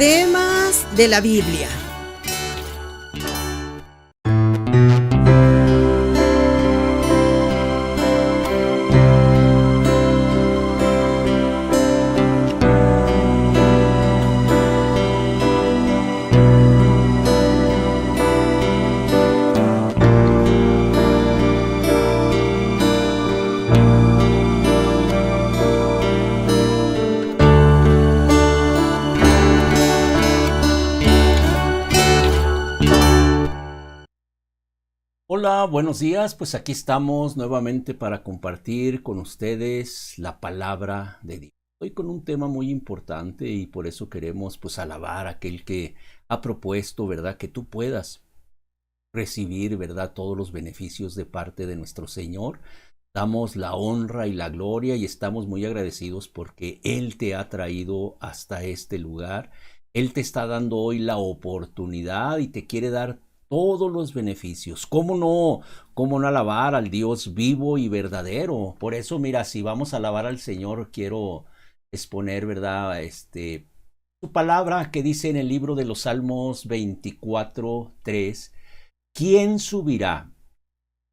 Temas de la Biblia. Hola, buenos días. Pues aquí estamos nuevamente para compartir con ustedes la palabra de Dios. Hoy con un tema muy importante y por eso queremos pues alabar a aquel que ha propuesto, ¿verdad? Que tú puedas recibir, ¿verdad? Todos los beneficios de parte de nuestro Señor. Damos la honra y la gloria y estamos muy agradecidos porque Él te ha traído hasta este lugar. Él te está dando hoy la oportunidad y te quiere dar todos los beneficios. ¿Cómo no? ¿Cómo no alabar al Dios vivo y verdadero? Por eso, mira, si vamos a alabar al Señor, quiero exponer, ¿verdad? Su palabra que dice en el libro de los Salmos 24:3. ¿Quién subirá?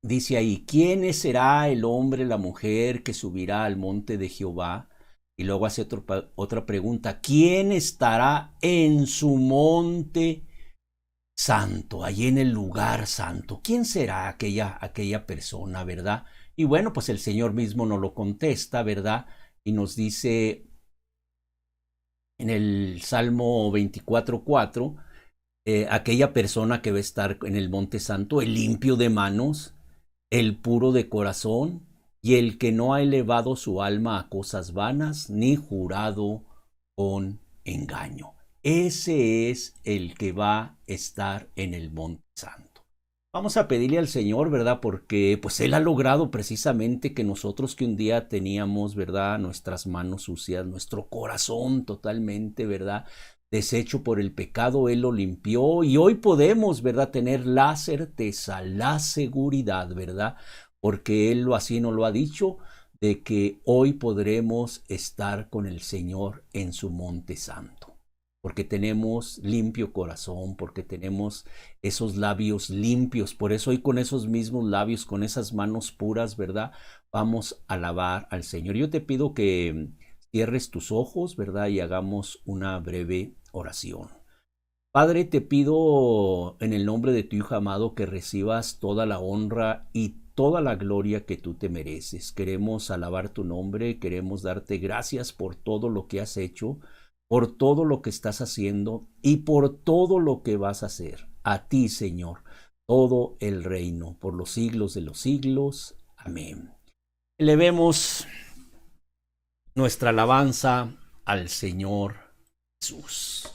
Dice ahí, ¿quién será el hombre, la mujer que subirá al monte de Jehová? Y luego hace otra pregunta, ¿quién estará en su monte santo, allí en el lugar santo? ¿Quién será aquella persona, verdad? Y bueno, pues el Señor mismo nos lo contesta, ¿verdad? Y nos dice en el Salmo 24:4, aquella persona que va a estar en el monte santo, el limpio de manos, el puro de corazón y el que no ha elevado su alma a cosas vanas ni jurado con engaño. Ese es el que va a estar en el monte santo. Vamos a pedirle al Señor, ¿verdad? Porque pues Él ha logrado precisamente que nosotros que un día teníamos, ¿verdad? Nuestras manos sucias, nuestro corazón totalmente, ¿verdad? Deshecho por el pecado, Él lo limpió y hoy podemos, ¿verdad? Tener la certeza, la seguridad, ¿verdad? Porque Él así nos lo ha dicho, de que hoy podremos estar con el Señor en su monte santo. Porque tenemos limpio corazón, porque tenemos esos labios limpios. Por eso hoy con esos mismos labios, con esas manos puras, ¿verdad? Vamos a alabar al Señor. Yo te pido que cierres tus ojos, ¿verdad? Y hagamos una breve oración. Padre, te pido en el nombre de tu Hijo amado que recibas toda la honra y toda la gloria que tú te mereces. Queremos alabar tu nombre, queremos darte gracias por todo lo que has hecho, por todo lo que estás haciendo y por todo lo que vas a hacer. A ti, Señor, todo el reino, por los siglos de los siglos. Amén. Elevemos nuestra alabanza al Señor Jesús.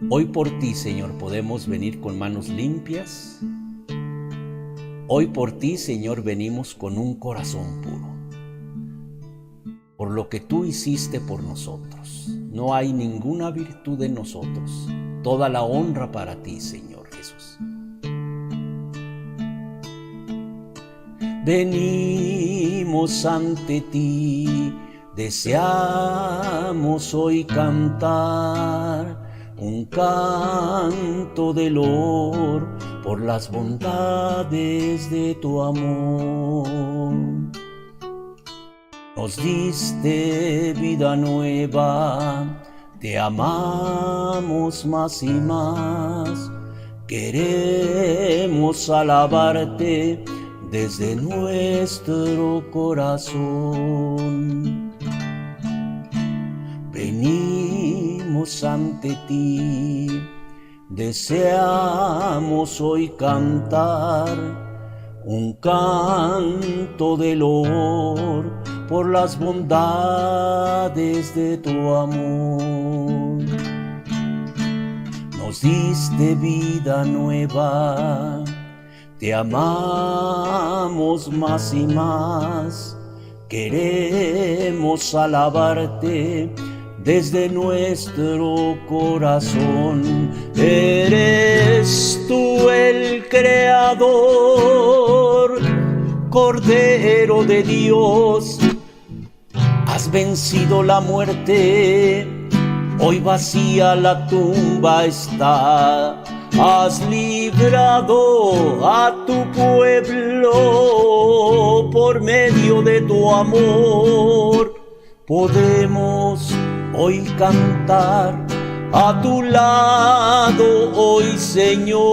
Hoy por ti, Señor, podemos venir con manos limpias. Hoy por ti, Señor, venimos con un corazón puro. Por lo que tú hiciste por nosotros. No hay ninguna virtud en nosotros. Toda la honra para ti, Señor Jesús. Venimos ante ti, deseamos hoy cantar un canto de loor por las bondades de tu amor. Nos diste vida nueva, te amamos más y más. Queremos alabarte desde nuestro corazón. Venimos ante ti, deseamos hoy cantar un canto de loor por las bondades de tu amor. Nos diste vida nueva, te amamos más y más. Queremos alabarte desde nuestro corazón. Eres tú el Creador, Cordero de Dios, Has vencido la muerte, hoy vacía la tumba está. Has librado a tu pueblo por medio de tu amor. Podemos hoy cantar a tu lado hoy, Señor.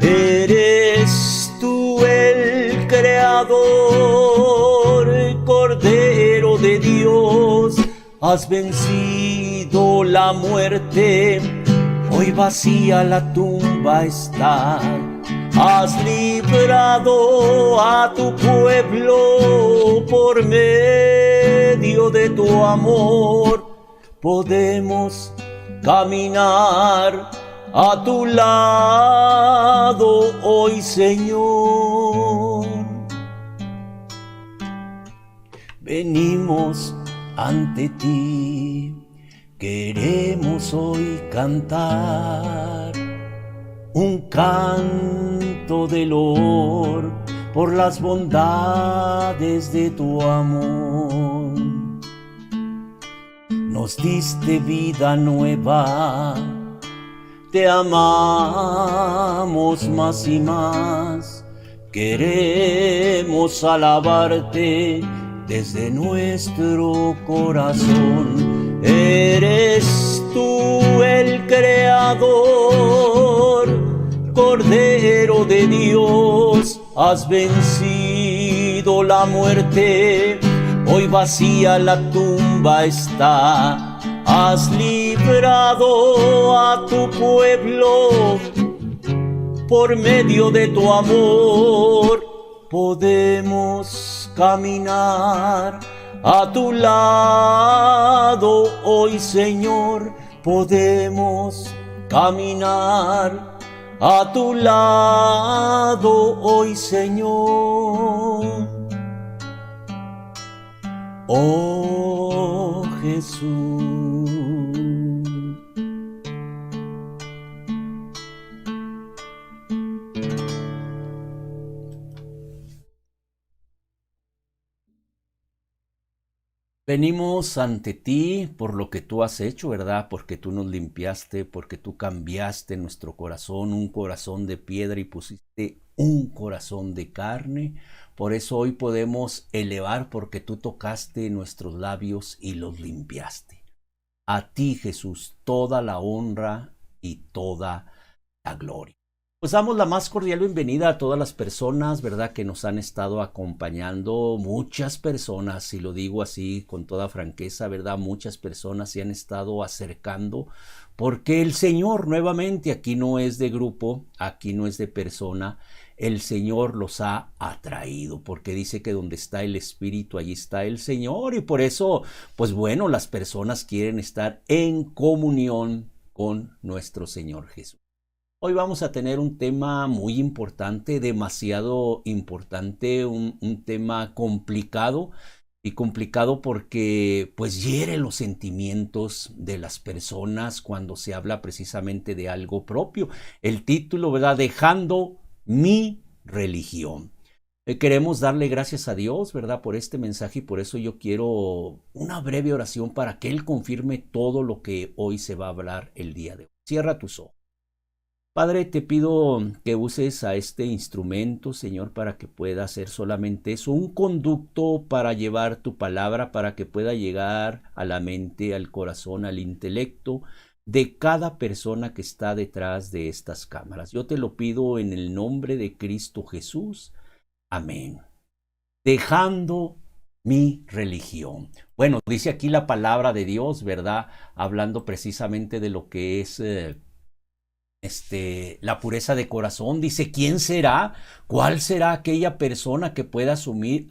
Eres tú el Creador, Cordero de Dios. Has vencido la muerte, hoy vacía la tumba está. Has librado a tu pueblo por medio de tu amor. Podemos caminar a tu lado hoy, Señor. Venimos ante ti, queremos hoy cantar un canto de loor por las bondades de tu amor. Nos diste vida nueva, te amamos más y más. Queremos alabarte desde nuestro corazón. Eres tú el Creador, Cordero de Dios. Has vencido la muerte, hoy vacía la tumba está. Has librado a tu pueblo por medio de tu amor. Podemos caminar a tu lado hoy, Señor. Podemos caminar a tu lado hoy, Señor. Oh Jesús. Venimos ante ti por lo que tú has hecho, ¿verdad? Porque tú nos limpiaste, porque tú cambiaste nuestro corazón, un corazón de piedra y pusiste un corazón de carne. Por eso hoy podemos elevar porque tú tocaste nuestros labios y los limpiaste. A ti, Jesús, toda la honra y toda la gloria. Pues damos la más cordial bienvenida a todas las personas, ¿verdad?, que nos han estado acompañando. Muchas personas, y lo digo así con toda franqueza, ¿verdad?, muchas personas se han estado acercando porque el Señor, nuevamente, aquí no es de grupo, aquí no es de persona, el Señor los ha atraído, porque dice que donde está el Espíritu, allí está el Señor, y por eso, pues bueno, las personas quieren estar en comunión con nuestro Señor Jesús. Hoy vamos a tener un tema muy importante, demasiado importante, un tema complicado, y complicado porque pues hiere los sentimientos de las personas cuando se habla precisamente de algo propio. El título, ¿verdad?, Dejando mi religión. Queremos darle gracias a Dios, ¿verdad?, por este mensaje, y por eso yo quiero una breve oración para que Él confirme todo lo que hoy se va a hablar el día de hoy. Cierra tus ojos. Padre, te pido que uses a este instrumento, Señor, para que pueda ser solamente eso, un conducto para llevar tu palabra, para que pueda llegar a la mente, al corazón, al intelecto de cada persona que está detrás de estas cámaras. Yo te lo pido en el nombre de Cristo Jesús. Amén. Dejando mi religión. Bueno, dice aquí la palabra de Dios, ¿verdad?, hablando precisamente de lo que es la pureza de corazón. Dice, ¿quién será? ¿Cuál será aquella persona que pueda subir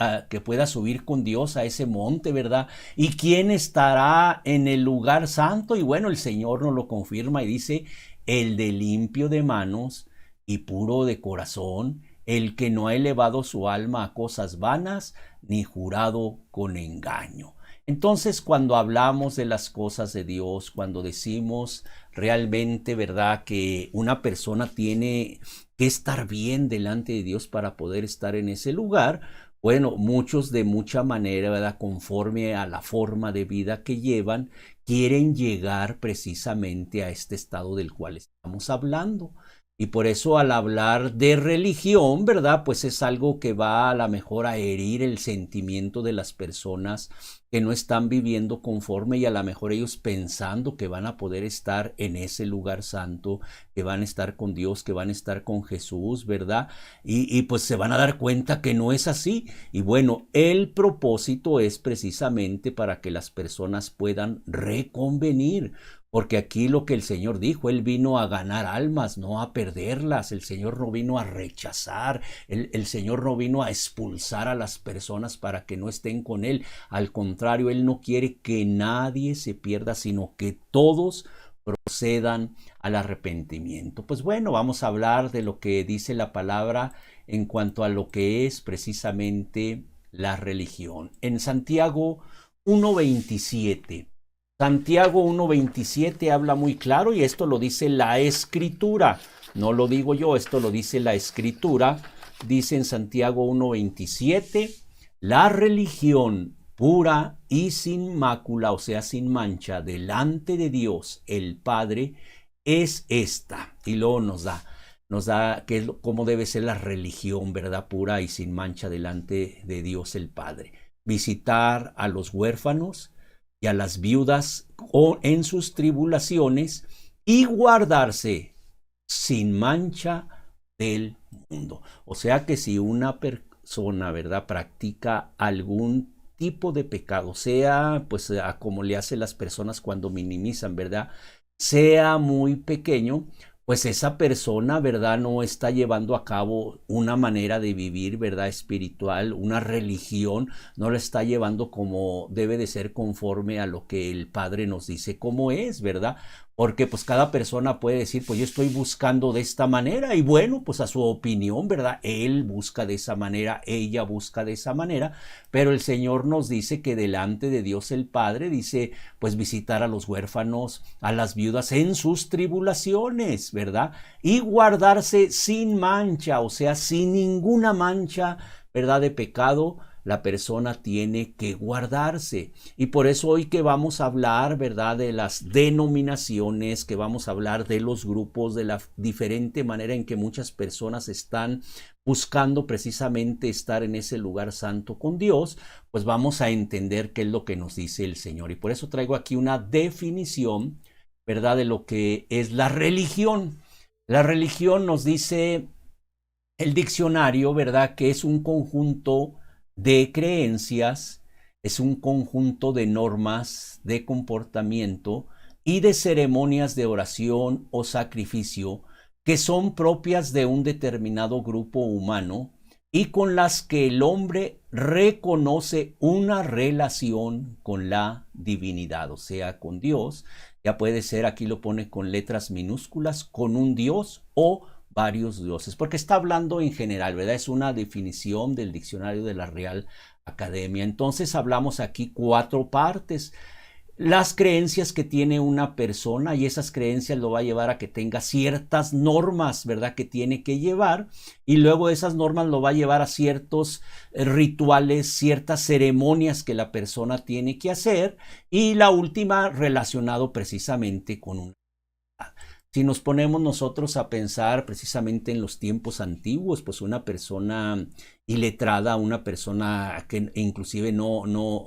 con Dios a ese monte, verdad? ¿Y quién estará en el lugar santo? Y bueno, el Señor nos lo confirma y dice, el de limpio de manos y puro de corazón, el que no ha elevado su alma a cosas vanas, ni jurado con engaño. Entonces, cuando hablamos de las cosas de Dios, cuando decimos realmente, ¿verdad?, que una persona tiene que estar bien delante de Dios para poder estar en ese lugar, bueno, muchos de mucha manera, ¿verdad? Conforme a la forma de vida que llevan, quieren llegar precisamente a este estado del cual estamos hablando. Y por eso al hablar de religión, ¿verdad? Pues es algo que va a la mejor a herir el sentimiento de las personas que no están viviendo conforme y a lo mejor ellos pensando que van a poder estar en ese lugar santo, que van a estar con Dios, que van a estar con Jesús, ¿verdad? Y pues se van a dar cuenta que no es así. Y bueno, el propósito es precisamente para que las personas puedan reconvenir. Porque aquí lo que el Señor dijo, Él vino a ganar almas, no a perderlas. El Señor no vino a rechazar, el Señor no vino a expulsar a las personas para que no estén con Él. Al contrario, Él no quiere que nadie se pierda, sino que todos procedan al arrepentimiento. Pues bueno, vamos a hablar de lo que dice la palabra en cuanto a lo que es precisamente la religión. En Santiago 1:27. Santiago 1:27 habla muy claro y esto lo dice la Escritura. No lo digo yo, esto lo dice la Escritura. Dice en Santiago 1:27, la religión pura y sin mácula, o sea, sin mancha, delante de Dios el Padre, es esta. Y luego nos da cómo debe ser la religión, ¿verdad? Pura y sin mancha delante de Dios el Padre. Visitar a los huérfanos y a las viudas en sus tribulaciones y guardarse sin mancha del mundo. O sea que si una persona, ¿verdad?, practica algún tipo de pecado, sea pues como le hacen las personas cuando minimizan, ¿verdad?, sea muy pequeño, pues esa persona, ¿verdad?, no está llevando a cabo una manera de vivir, ¿verdad?, espiritual, una religión, no la está llevando como debe de ser conforme a lo que el Padre nos dice cómo es, ¿verdad? Porque pues cada persona puede decir, pues yo estoy buscando de esta manera y bueno, pues a su opinión, ¿verdad? Él busca de esa manera, ella busca de esa manera, pero el Señor nos dice que delante de Dios el Padre, dice, pues visitar a los huérfanos, a las viudas en sus tribulaciones, ¿verdad? Y guardarse sin mancha, o sea, sin ninguna mancha, ¿verdad?, de pecado. La persona tiene que guardarse. Y por eso hoy que vamos a hablar, ¿verdad?, de las denominaciones, que vamos a hablar de los grupos, de la diferente manera en que muchas personas están buscando precisamente estar en ese lugar santo con Dios, pues vamos a entender qué es lo que nos dice el Señor. Y por eso traigo aquí una definición, ¿verdad?, de lo que es la religión. La religión nos dice el diccionario, ¿verdad?, que es un conjunto de creencias, es un conjunto de normas de comportamiento y de ceremonias de oración o sacrificio que son propias de un determinado grupo humano y con las que el hombre reconoce una relación con la divinidad, o sea, con Dios. Ya puede ser, aquí lo pone con letras minúsculas, con un Dios o varios dioses, porque está hablando en general, ¿verdad? Es una definición del diccionario de la Real Academia. Entonces hablamos aquí 4 partes. Las creencias que tiene una persona, y esas creencias lo va a llevar a que tenga ciertas normas, ¿verdad?, que tiene que llevar, y luego esas normas lo va a llevar a ciertos rituales, ciertas ceremonias que la persona tiene que hacer, y la última relacionado precisamente con una. Si nos ponemos nosotros a pensar precisamente en los tiempos antiguos, pues una persona iletrada, una persona que inclusive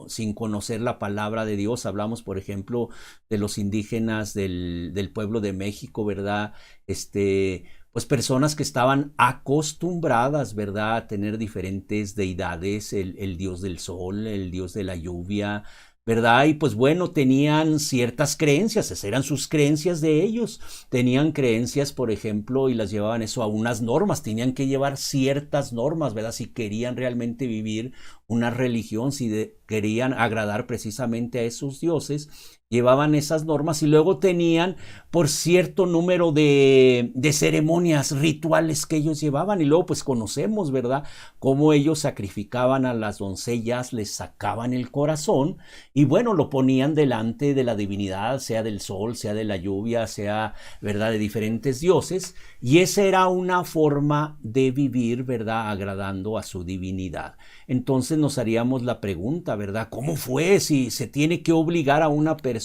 sin conocer la palabra de Dios, hablamos por ejemplo de los indígenas del pueblo de México, ¿verdad? Pues personas que estaban acostumbradas, ¿verdad?, a tener diferentes deidades, el dios del sol, el dios de la lluvia, ¿verdad? Y pues bueno, tenían ciertas creencias, esas eran sus creencias de ellos. Tenían creencias, por ejemplo, y las llevaban eso a unas normas, tenían que llevar ciertas normas, ¿verdad? Si querían realmente vivir una religión, si querían agradar precisamente a esos dioses. llevaban esas normas y luego tenían por cierto número de ceremonias, rituales que ellos llevaban y luego pues conocemos, ¿verdad? Cómo ellos sacrificaban a las doncellas, les sacaban el corazón y bueno, lo ponían delante de la divinidad, sea del sol, sea de la lluvia, sea, ¿verdad? De diferentes dioses y esa era una forma de vivir, ¿verdad? Agradando a su divinidad. Entonces nos haríamos la pregunta, ¿verdad? ¿Cómo fue? Si se tiene que obligar a una persona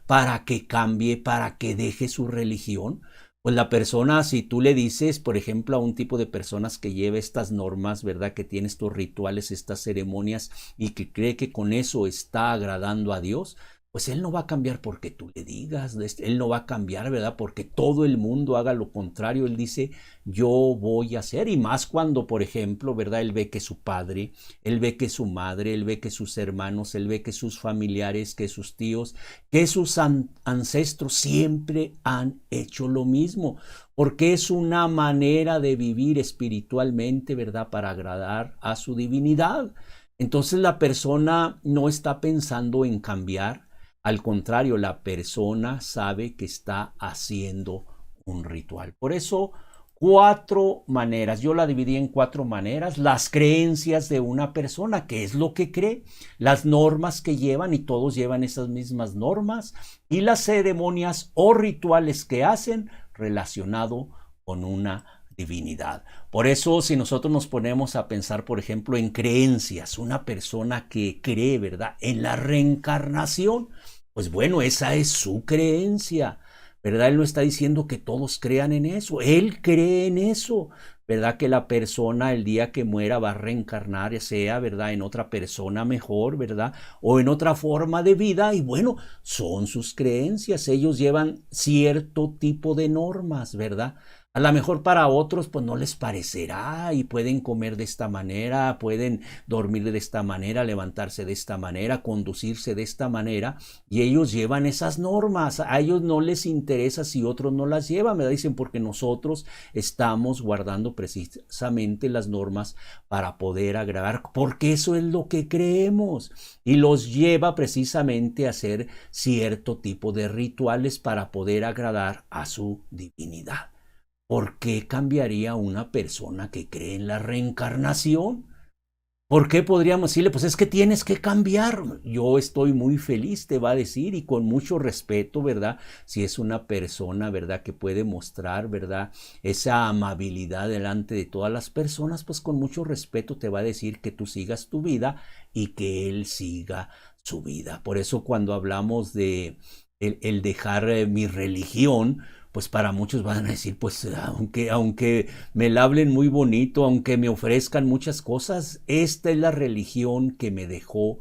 para que cambie, para que deje su religión. Pues la persona, si tú le dices, por ejemplo, a un tipo de personas que lleva estas normas, ¿verdad? Que tiene estos rituales, estas ceremonias y que cree que con eso está agradando a Dios, pues él no va a cambiar porque tú le digas, él no va a cambiar, ¿verdad? Porque todo el mundo haga lo contrario, él dice, yo voy a hacer, y más cuando, por ejemplo, ¿verdad? Él ve que su padre, él ve que su madre, él ve que sus hermanos, él ve que sus familiares, que sus tíos, que sus ancestros siempre han hecho lo mismo, porque es una manera de vivir espiritualmente, ¿verdad? Para agradar a su divinidad. Entonces la persona no está pensando en cambiar, al contrario, la persona sabe que está haciendo un ritual. Por eso, 4 maneras. Yo la dividí en 4 maneras. Las creencias de una persona, que es lo que cree, las normas que llevan, y todos llevan esas mismas normas, y las ceremonias o rituales que hacen relacionado con una divinidad. Por eso, si nosotros nos ponemos a pensar, por ejemplo, en creencias, una persona que cree, ¿verdad?, en la reencarnación, pues bueno, esa es su creencia, ¿verdad? Él no está diciendo que todos crean en eso, él cree en eso, ¿verdad? Que la persona el día que muera va a reencarnar, ya sea, ¿verdad?, en otra persona mejor, ¿verdad? O en otra forma de vida, y bueno, son sus creencias, ellos llevan cierto tipo de normas, ¿verdad? A lo mejor para otros pues no les parecerá y pueden comer de esta manera, pueden dormir de esta manera, levantarse de esta manera, conducirse de esta manera y ellos llevan esas normas. A ellos no les interesa si otros no las llevan, me dicen, porque nosotros estamos guardando precisamente las normas para poder agradar, porque eso es lo que creemos y los lleva precisamente a hacer cierto tipo de rituales para poder agradar a su divinidad. ¿Por qué cambiaría una persona que cree en la reencarnación? ¿Por qué podríamos decirle, pues es que tienes que cambiar? Yo estoy muy feliz, te va a decir, y con mucho respeto, ¿verdad? Si es una persona, ¿verdad?, que puede mostrar, ¿verdad?, esa amabilidad delante de todas las personas, pues con mucho respeto te va a decir que tú sigas tu vida y que él siga su vida. Por eso cuando hablamos de el dejar mi religión, pues para muchos van a decir, pues aunque me la hablen muy bonito, aunque me ofrezcan muchas cosas, esta es la religión que me dejó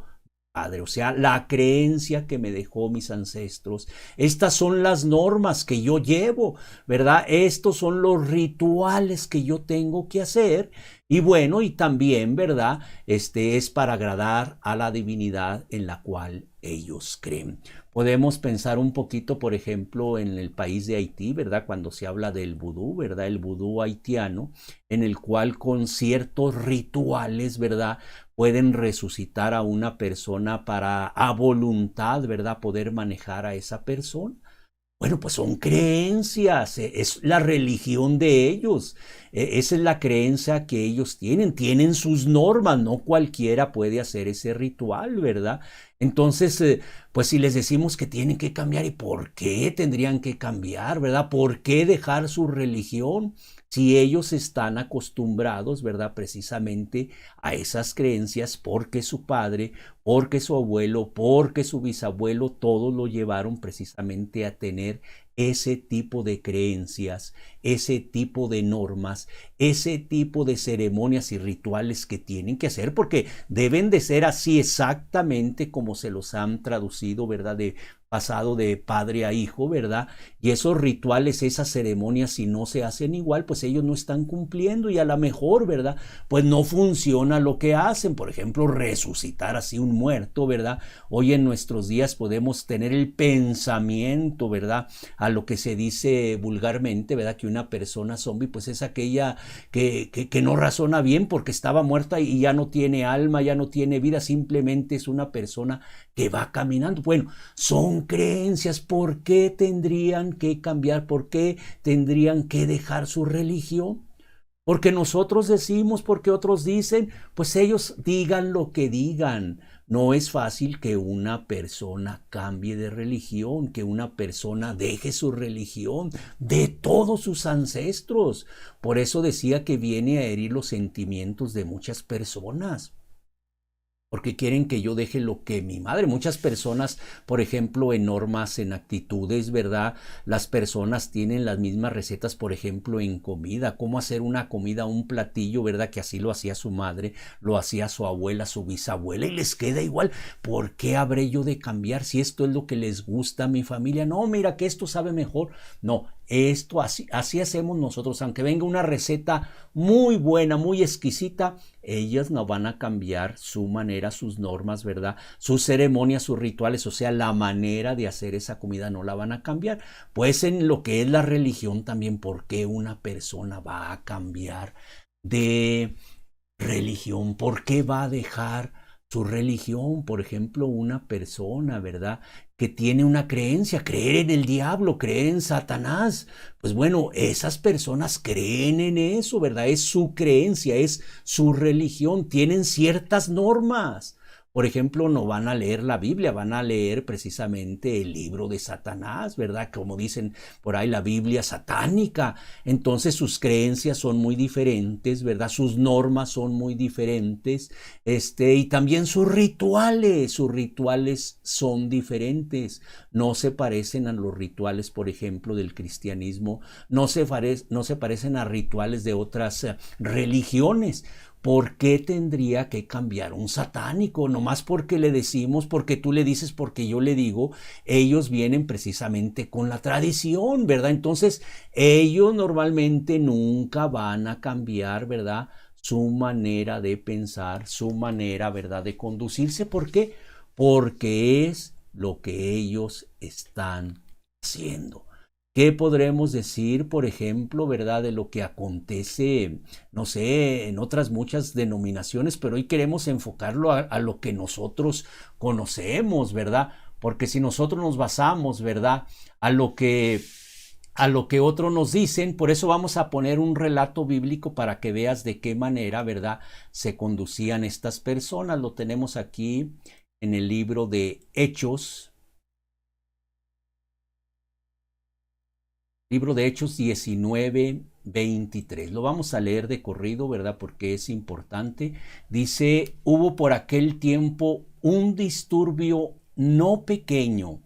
Padre, o sea, la creencia que me dejó mis ancestros. Estas son las normas que yo llevo, ¿verdad? Estos son los rituales que yo tengo que hacer. Y bueno, y también, ¿verdad? Es para agradar a la divinidad en la cual ellos creen. Podemos pensar un poquito, por ejemplo, en el país de Haití, ¿verdad? Cuando se habla del vudú, ¿verdad? El vudú haitiano, en el cual con ciertos rituales, ¿verdad?, pueden resucitar a una persona para a voluntad, ¿verdad?, poder manejar a esa persona. Bueno, pues son creencias, es la religión de ellos, esa es la creencia que ellos tienen sus normas, no cualquiera puede hacer ese ritual, ¿verdad? Entonces, pues si les decimos que tienen que cambiar, ¿y por qué tendrían que cambiar, verdad? ¿Por qué dejar su religión? Si ellos están acostumbrados, ¿verdad?, precisamente a esas creencias, porque su padre, porque su abuelo, porque su bisabuelo, todos lo llevaron precisamente a tener ese tipo de creencias, ese tipo de normas, ese tipo de ceremonias y rituales que tienen que hacer, porque deben de ser así exactamente como se los han traducido, ¿verdad?, de pasado de padre a hijo, ¿verdad? Y esos rituales, esas ceremonias, si no se hacen igual, pues ellos no están cumpliendo y a lo mejor, ¿verdad?, pues no funciona lo que hacen. Por ejemplo, resucitar así un muerto, ¿verdad? Hoy en nuestros días podemos tener el pensamiento, ¿verdad?, a lo que se dice vulgarmente, ¿verdad?, que una persona zombie pues es aquella que no razona bien porque estaba muerta y ya no tiene alma, ya no tiene vida, simplemente es una persona que va caminando. Bueno, son creencias. ¿Por qué tendrían que cambiar? ¿Por qué tendrían que dejar su religión? Porque nosotros decimos, porque otros dicen, pues ellos digan lo que digan. No es fácil que una persona cambie de religión, que una persona deje su religión de todos sus ancestros. Por eso decía que viene a herir los sentimientos de muchas personas. Porque quieren que yo deje lo que mi madre. Muchas personas, por ejemplo, en normas, en actitudes, ¿verdad? Las personas tienen las mismas recetas, por ejemplo, en comida. Cómo hacer una comida, un platillo, ¿verdad? Que así lo hacía su madre, lo hacía su abuela, su bisabuela, y les queda igual. ¿Por qué habré yo de cambiar si esto es lo que les gusta a mi familia? No, mira que esto sabe mejor. No, esto así hacemos nosotros. Aunque venga una receta muy buena, muy exquisita, ellas no van a cambiar su manera, sus normas, ¿verdad? Sus ceremonias, sus rituales, o sea, la manera de hacer esa comida no la van a cambiar. Pues en lo que es la religión también, ¿por qué una persona va a cambiar de religión? ¿Por qué va a dejar su religión? Por ejemplo, una persona, ¿verdad?, que tiene una creencia, creer en el diablo, creer en Satanás. Pues bueno, esas personas creen en eso, ¿verdad? Es su creencia, es su religión, tienen ciertas normas. Por ejemplo, no van a leer la Biblia, van a leer precisamente el libro de Satanás, ¿verdad? Como dicen por ahí, la Biblia satánica. Entonces sus creencias son muy diferentes, ¿verdad? Sus normas son muy diferentes, y también sus rituales son diferentes. No se parecen a los rituales, por ejemplo, del cristianismo, no se parecen a rituales de otras religiones. ¿Por qué tendría que cambiar un satánico? Nomás porque le decimos, porque tú le dices, porque yo le digo. Ellos vienen precisamente con la tradición, ¿verdad? Entonces, ellos normalmente nunca van a cambiar, ¿verdad?, su manera de pensar, su manera, ¿verdad?, de conducirse. ¿Por qué? Porque es lo que ellos están haciendo. ¿Qué podremos decir, por ejemplo, verdad, de lo que acontece, no sé, en otras muchas denominaciones? Pero hoy queremos enfocarlo a lo que nosotros conocemos, ¿verdad? Porque si nosotros nos basamos, ¿verdad?, a lo que otros nos dicen, por eso vamos a poner un relato bíblico para que veas de qué manera, ¿verdad?, se conducían estas personas. Lo tenemos aquí en el libro de Hechos. Libro de Hechos 19:23. Lo vamos a leer de corrido, ¿verdad?, porque es importante. Dice: hubo por aquel tiempo un disturbio no pequeño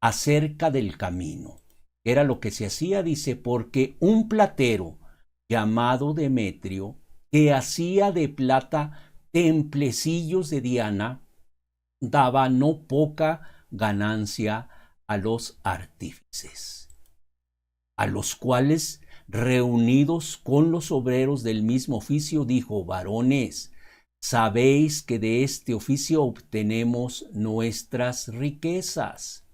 acerca del camino. Era lo que se hacía, dice, porque un platero llamado Demetrio, que hacía de plata templecillos de Diana, daba no poca ganancia a los artífices, a los cuales, reunidos con los obreros del mismo oficio, dijo: varones, sabéis que de este oficio obtenemos nuestras riquezas.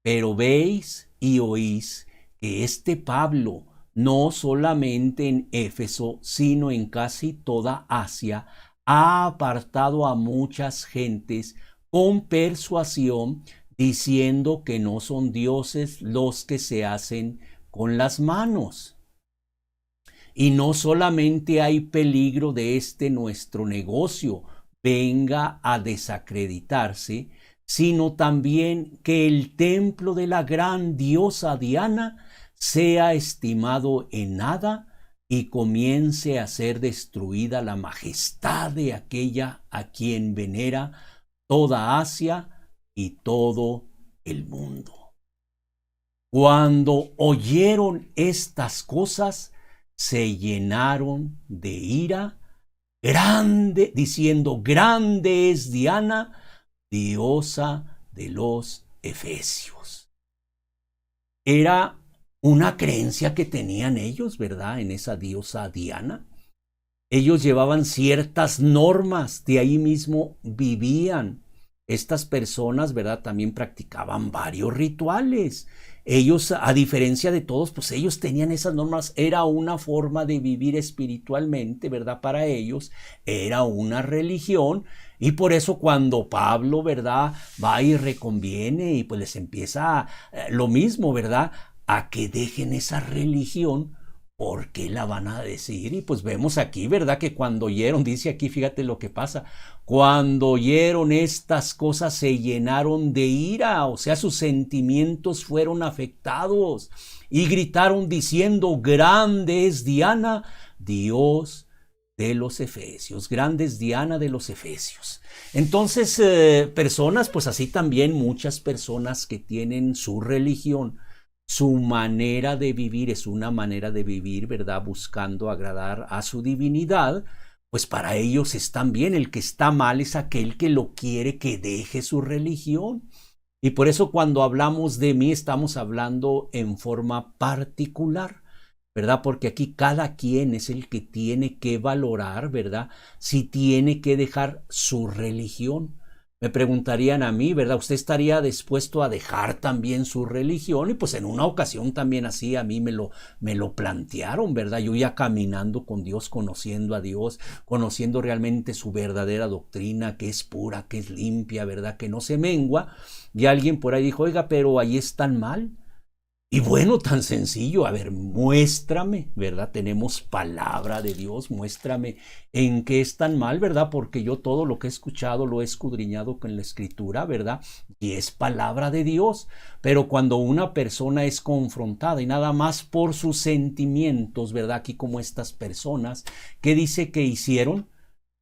Pero veis y oís que este Pablo, no solamente en Éfeso, sino en casi toda Asia, ha apartado a muchas gentes con persuasión, diciendo que no son dioses los que se hacen con las manos. Y no solamente hay peligro de nuestro negocio venga a desacreditarse, sino también que el templo de la gran diosa Diana sea estimado en nada y comience a ser destruida la majestad de aquella a quien venera toda Asia y todo el mundo. Cuando oyeron estas cosas, se llenaron de ira grande, diciendo: grande es Diana, diosa de los efesios. Era una creencia que tenían ellos, ¿verdad?, en esa diosa Diana. Ellos llevaban ciertas normas, de ahí mismo vivían. Estas personas, ¿verdad?, también practicaban varios rituales. ellos, a diferencia de todos, pues ellos tenían esas normas, era una forma de vivir espiritualmente, ¿verdad? Para ellos, era una religión, y por eso cuando Pablo, ¿verdad? Va y reconviene y pues les empieza lo mismo, ¿verdad? A que dejen esa religión. ¿Por qué la van a decir? Y pues vemos aquí, ¿verdad? Que cuando oyeron, dice aquí, fíjate lo que pasa, cuando oyeron estas cosas se llenaron de ira, o sea, sus sentimientos fueron afectados y gritaron diciendo, grande es Diana, Dios de los Efesios, grande es Diana de los Efesios. Entonces, personas, pues así también muchas personas que tienen su religión, su manera de vivir es una manera de vivir, ¿verdad? Buscando agradar a su divinidad, pues para ellos están bien. El que está mal es aquel que lo quiere que deje su religión. Y por eso cuando hablamos de mí estamos hablando en forma particular, ¿verdad? Porque aquí cada quien es el que tiene que valorar, ¿verdad? Si tiene que dejar su religión. Me preguntarían a mí, ¿verdad? ¿Usted estaría dispuesto a dejar también su religión? Y pues en una ocasión también así a mí me lo plantearon, ¿verdad? Yo ya caminando con Dios, conociendo a Dios, conociendo realmente su verdadera doctrina, que es pura, que es limpia, ¿verdad? Que no se mengua. Y alguien por ahí dijo, oiga, pero ahí están mal. Y bueno, tan sencillo, a ver, muéstrame, ¿verdad? Tenemos palabra de Dios, muéstrame en qué es tan mal, ¿verdad? Porque yo todo lo que he escuchado lo he escudriñado con la Escritura, ¿verdad? Y es palabra de Dios. Pero cuando una persona es confrontada y nada más por sus sentimientos, ¿verdad? Aquí como estas personas, ¿qué dice que hicieron?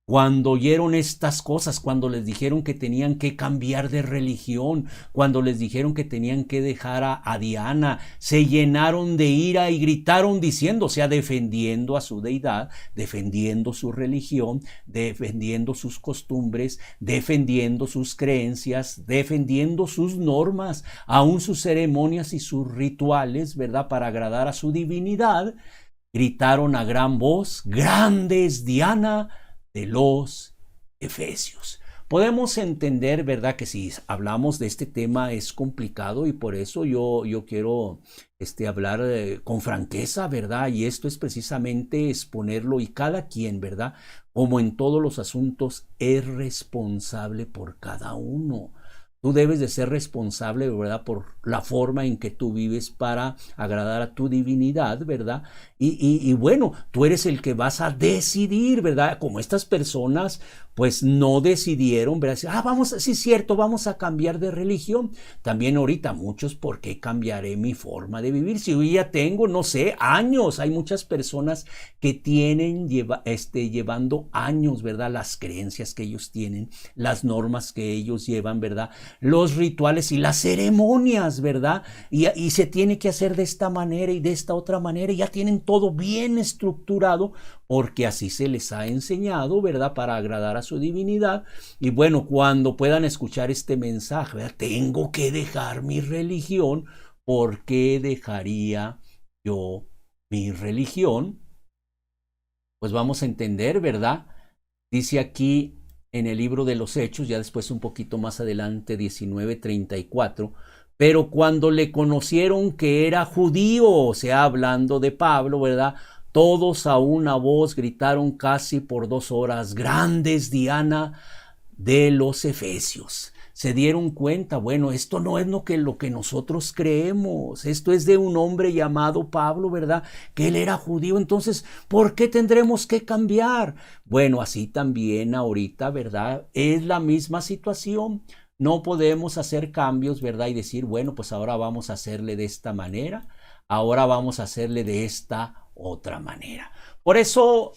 Cuando oyeron estas cosas, cuando les dijeron que tenían que cambiar de religión, cuando les dijeron que tenían que dejar a Diana, se llenaron de ira y gritaron diciendo, o sea, defendiendo a su deidad, defendiendo su religión, defendiendo sus costumbres, defendiendo sus creencias, defendiendo sus normas, aún sus ceremonias y sus rituales, ¿verdad? Para agradar a su divinidad, gritaron a gran voz, grande es Diana de los Efesios. Podemos entender, ¿verdad? Que si hablamos de este tema es complicado y por eso yo quiero hablar con franqueza, ¿verdad? Y esto es precisamente exponerlo y cada quien, ¿verdad? Como en todos los asuntos, es responsable por cada uno. Tú debes de ser responsable, ¿verdad? Por la forma en que tú vives para agradar a tu divinidad, ¿verdad? Y bueno, tú eres el que vas a decidir, ¿verdad? Como estas personas, pues no decidieron, ¿verdad? Vamos, sí es cierto, vamos a cambiar de religión. También ahorita muchos, ¿por qué cambiaré mi forma de vivir? Si yo ya tengo, no sé, años. Hay muchas personas que tienen llevando años, ¿verdad? Las creencias que ellos tienen, las normas que ellos llevan, ¿verdad? Los rituales y las ceremonias, ¿verdad? Y se tiene que hacer de esta manera y de esta otra manera. Y ya tienen todo bien estructurado porque así se les ha enseñado, ¿verdad? Para agradar a su divinidad. Y bueno, cuando puedan escuchar este mensaje, ¿verdad? Tengo que dejar mi religión. ¿Por qué dejaría yo mi religión? Pues vamos a entender, ¿verdad? Dice aquí en el libro de los Hechos, ya después un poquito más adelante, 19:34, pero cuando le conocieron que era judío, o sea, hablando de Pablo, ¿verdad? Todos a una voz gritaron casi por 2 horas, grande es Diana de los Efesios. Se dieron cuenta, bueno, esto no es lo que nosotros creemos, esto es de un hombre llamado Pablo, ¿verdad? Que él era judío, entonces, ¿por qué tendremos que cambiar? Bueno, así también ahorita, ¿verdad? Es la misma situación. No podemos hacer cambios, ¿verdad? Y decir, bueno, pues ahora vamos a hacerle de esta manera, ahora vamos a hacerle de esta otra manera. Por eso,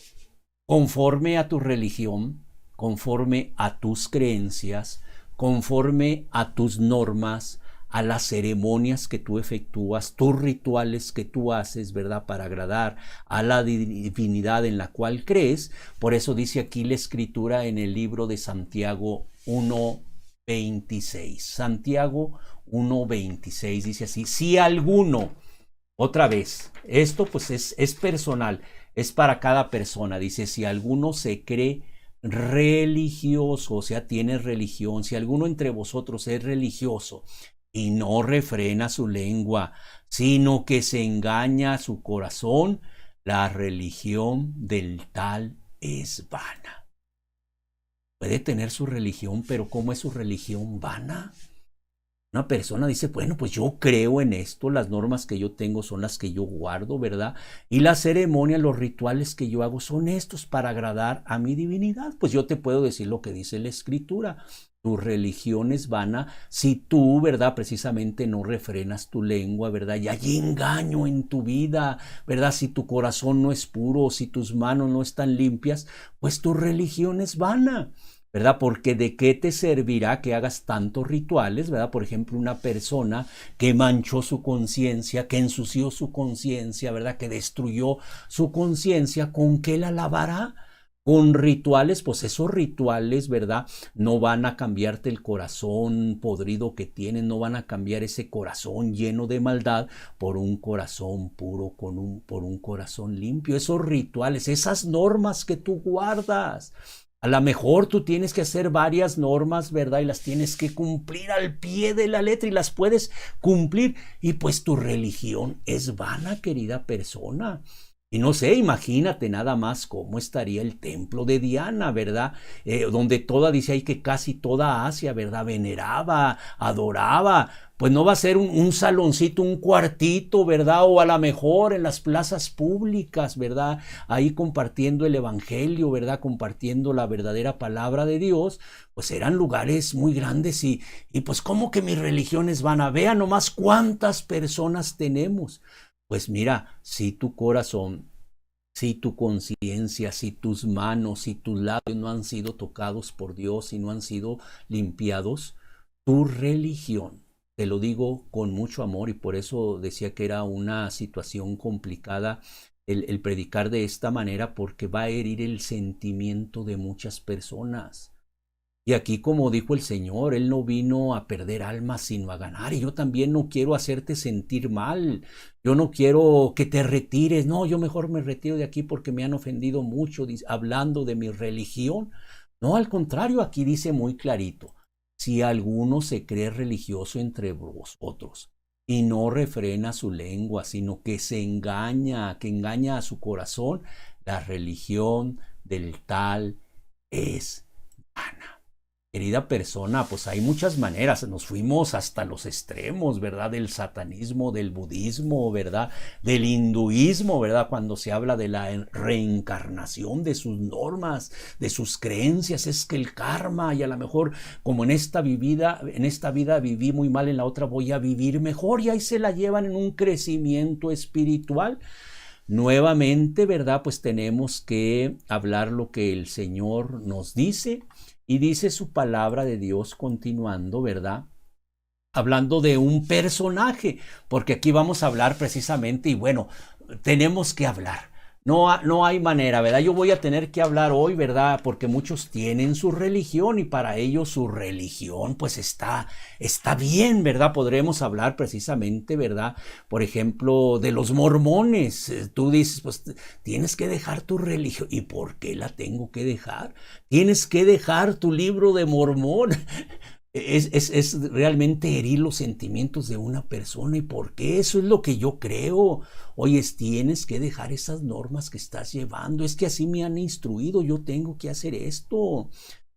conforme a tu religión, conforme a tus creencias, conforme a tus normas, a las ceremonias que tú efectúas, tus rituales que tú haces, ¿verdad? Para agradar a la divinidad en la cual crees. Por eso dice aquí la Escritura en el libro de Santiago 1:26. Santiago 1:26 dice así, si alguno, otra vez, esto pues es personal, es para cada persona, dice, si alguno se cree religioso, o sea, tiene religión, si alguno entre vosotros es religioso y no refrena su lengua, sino que se engaña su corazón, la religión del tal es vana. Puede tener su religión, pero ¿cómo es su religión vana? Una persona dice, bueno, pues yo creo en esto, las normas que yo tengo son las que yo guardo, ¿verdad? Y las ceremonias, los rituales que yo hago son estos para agradar a mi divinidad. Pues yo te puedo decir lo que dice la Escritura. Tu religión es vana si tú, ¿verdad? Precisamente no refrenas tu lengua, ¿verdad? Y hay engaño en tu vida, ¿verdad? Si tu corazón no es puro, si tus manos no están limpias, pues tu religión es vana, ¿verdad? Porque de qué te servirá que hagas tantos rituales, ¿verdad? Por ejemplo, una persona que manchó su conciencia, que ensució su conciencia, ¿verdad? Que destruyó su conciencia, ¿con qué la lavará? Con rituales, pues esos rituales, ¿verdad? No van a cambiarte el corazón podrido que tienes, no van a cambiar ese corazón lleno de maldad por un corazón puro, por un corazón limpio. Esos rituales, esas normas que tú guardas, a lo mejor tú tienes que hacer varias normas, ¿verdad? Y las tienes que cumplir al pie de la letra y las puedes cumplir. Y pues tu religión es vana, querida persona. Y no sé, imagínate nada más cómo estaría el templo de Diana, ¿verdad? Donde dice ahí que casi toda Asia, ¿verdad? Veneraba, adoraba. Pues no va a ser un saloncito, un cuartito, ¿verdad? O a lo mejor en las plazas públicas, ¿verdad? Ahí compartiendo el evangelio, ¿verdad? Compartiendo la verdadera palabra de Dios. Pues eran lugares muy grandes y pues ¿cómo que mis religiones van a ver? Nomás cuántas personas tenemos. Pues mira, si tu corazón, si tu conciencia, si tus manos, si tus labios no han sido tocados por Dios y no han sido limpiados, tu religión, te lo digo con mucho amor y por eso decía que era una situación complicada el predicar de esta manera porque va a herir el sentimiento de muchas personas. Y aquí, como dijo el Señor, Él no vino a perder almas sino a ganar. Y yo también no quiero hacerte sentir mal. Yo no quiero que te retires. No, yo mejor me retiro de aquí porque me han ofendido mucho hablando de mi religión. No, al contrario, aquí dice muy clarito. Si alguno se cree religioso entre vosotros y no refrena su lengua, sino que se engaña, que engaña a su corazón, la religión del tal es vana. Querida persona, pues hay muchas maneras, nos fuimos hasta los extremos, ¿verdad? Del satanismo, del budismo, ¿verdad? Del hinduismo, ¿verdad? Cuando se habla de la reencarnación, de sus normas, de sus creencias, es que el karma y a lo mejor como en esta vida viví muy mal, en la otra voy a vivir mejor y ahí se la llevan en un crecimiento espiritual. Nuevamente, ¿verdad? Pues tenemos que hablar lo que el Señor nos dice. Y dice su palabra de Dios continuando, ¿verdad? Hablando de un personaje, porque aquí vamos a hablar precisamente, y bueno, tenemos que hablar. No hay manera, ¿verdad? Yo voy a tener que hablar hoy, ¿verdad? Porque muchos tienen su religión y para ellos su religión pues está bien, ¿verdad? Podremos hablar precisamente, ¿verdad? Por ejemplo, de los mormones. Tú dices, pues tienes que dejar tu religión. ¿Y por qué la tengo que dejar? Tienes que dejar tu libro de Mormón. Es realmente herir los sentimientos de una persona. ¿Y por qué? Eso es lo que yo creo. Oye, tienes que dejar esas normas que estás llevando. Es que así me han instruido. Yo tengo que hacer esto.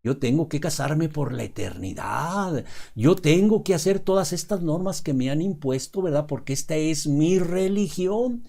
Yo tengo que casarme por la eternidad. Yo tengo que hacer todas estas normas que me han impuesto, ¿verdad? Porque esta es mi religión.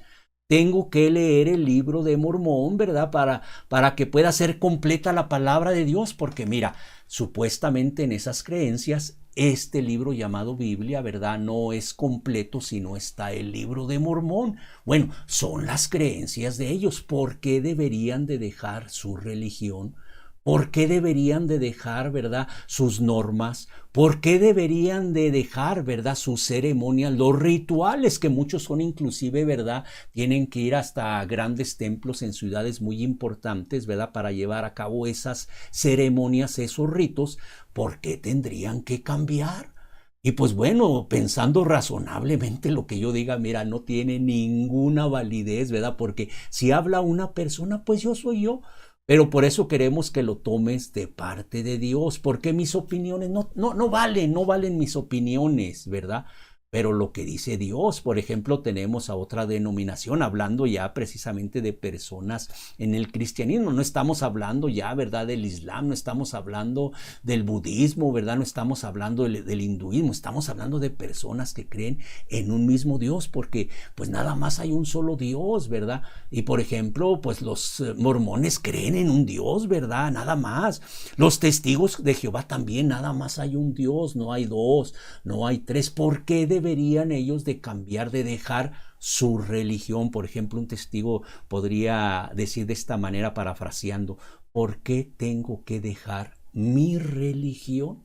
Tengo que leer el libro de Mormón, ¿verdad? Para que pueda ser completa la palabra de Dios. Porque mira, supuestamente en esas creencias, este libro llamado Biblia, ¿verdad? No es completo si no está el libro de Mormón. Bueno, son las creencias de ellos. ¿Por qué deberían de dejar su religión? ¿Por qué deberían de dejar, verdad, sus normas? ¿Por qué deberían de dejar, verdad, sus ceremonias, los rituales que muchos son inclusive, verdad, tienen que ir hasta grandes templos en ciudades muy importantes, verdad, para llevar a cabo esas ceremonias, esos ritos? ¿Por qué tendrían que cambiar? Y pues bueno, pensando razonablemente lo que yo diga, mira, no tiene ninguna validez, ¿verdad? Porque si habla una persona, pues yo soy yo. Pero por eso queremos que lo tomes de parte de Dios, porque mis opiniones no valen mis opiniones, ¿verdad? Pero lo que dice Dios, por ejemplo, tenemos a otra denominación, hablando ya precisamente de personas en el cristianismo. No estamos hablando ya, ¿verdad?, del Islam, no estamos hablando del budismo, ¿verdad? No estamos hablando del hinduismo, estamos hablando de personas que creen en un mismo Dios, porque pues nada más hay un solo Dios, ¿verdad? Y por ejemplo, pues los mormones creen en un Dios, ¿verdad? Nada más. Los testigos de Jehová también, nada más hay un Dios, no hay dos, no hay tres. ¿Por qué deberían ellos de cambiar, de dejar su religión? Por ejemplo, un testigo podría decir de esta manera, parafraseando: ¿por qué tengo que dejar mi religión?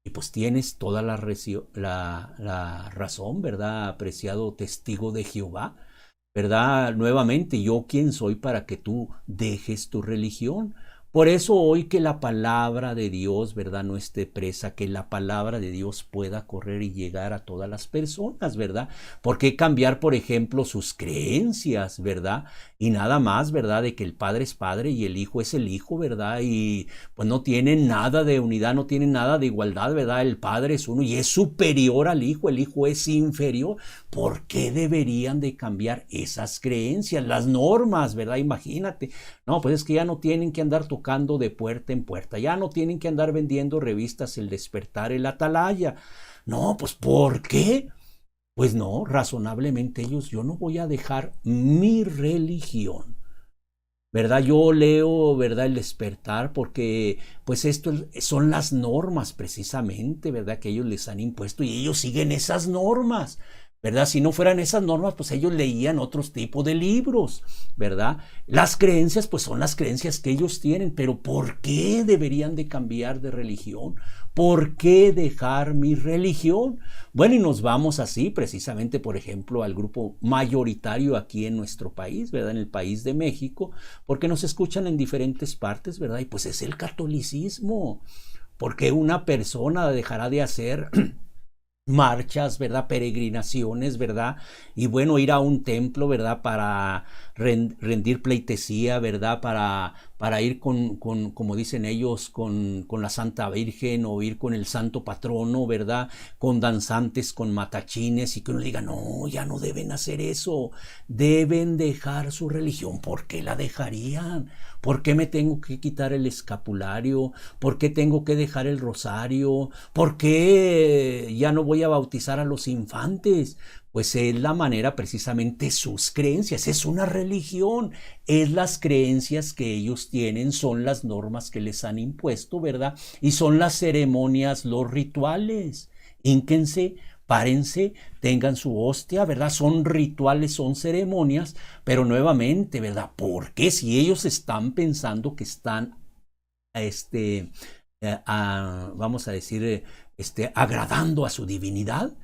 Y pues tienes toda la razón, ¿verdad, apreciado testigo de Jehová? ¿Verdad? Nuevamente, ¿yo quién soy para que tú dejes tu religión? Por eso hoy que la palabra de Dios, ¿verdad?, no esté presa, que la palabra de Dios pueda correr y llegar a todas las personas, ¿verdad? ¿Por qué cambiar, por ejemplo, sus creencias, ¿verdad? Y nada más, ¿verdad?, de que el Padre es Padre y el Hijo es el Hijo, ¿verdad? Y pues no tienen nada de unidad, no tienen nada de igualdad, ¿verdad? El Padre es uno y es superior al Hijo, el Hijo es inferior. ¿Por qué deberían de cambiar esas creencias, las normas, ¿verdad? Imagínate. No, pues es que ya no tienen que andar tocando de puerta en puerta, ya no tienen que andar vendiendo revistas El Despertar, El Atalaya. No, pues ¿por qué? Pues no, razonablemente yo no voy a dejar mi religión, ¿verdad? Yo leo, ¿verdad?, El Despertar porque pues esto son las normas precisamente, ¿verdad?, que ellos les han impuesto y ellos siguen esas normas, ¿verdad? Si no fueran esas normas, pues ellos leían otros tipos de libros, ¿verdad? Las creencias, pues son las creencias que ellos tienen, pero ¿por qué deberían de cambiar de religión? ¿Por qué dejar mi religión? Bueno, y nos vamos así precisamente, por ejemplo, al grupo mayoritario aquí en nuestro país, ¿verdad?, en el país de México, porque nos escuchan en diferentes partes, ¿verdad? Y pues es el catolicismo. ¿Por qué una persona dejará de hacer marchas, ¿verdad?, peregrinaciones, ¿verdad? Y bueno, ir a un templo, ¿verdad?, para rendir pleitesía, ¿verdad?, para ir como dicen ellos, con la Santa Virgen, o ir con el Santo Patrono, ¿verdad?, con danzantes, con matachines, y que uno diga: no, ya no deben hacer eso, deben dejar su religión. ¿Por qué la dejarían? ¿Por qué me tengo que quitar el escapulario? ¿Por qué tengo que dejar el rosario? ¿Por qué ya no voy a bautizar a los infantes? Pues es la manera, precisamente, sus creencias, es una religión, es las creencias que ellos tienen, son las normas que les han impuesto, ¿verdad? Y son las ceremonias, los rituales. Hínquense, párense, tengan su hostia, ¿verdad? Son rituales, son ceremonias, pero nuevamente, ¿verdad? ¿Por qué? Si ellos están pensando que están, vamos a decir, agradando a su divinidad.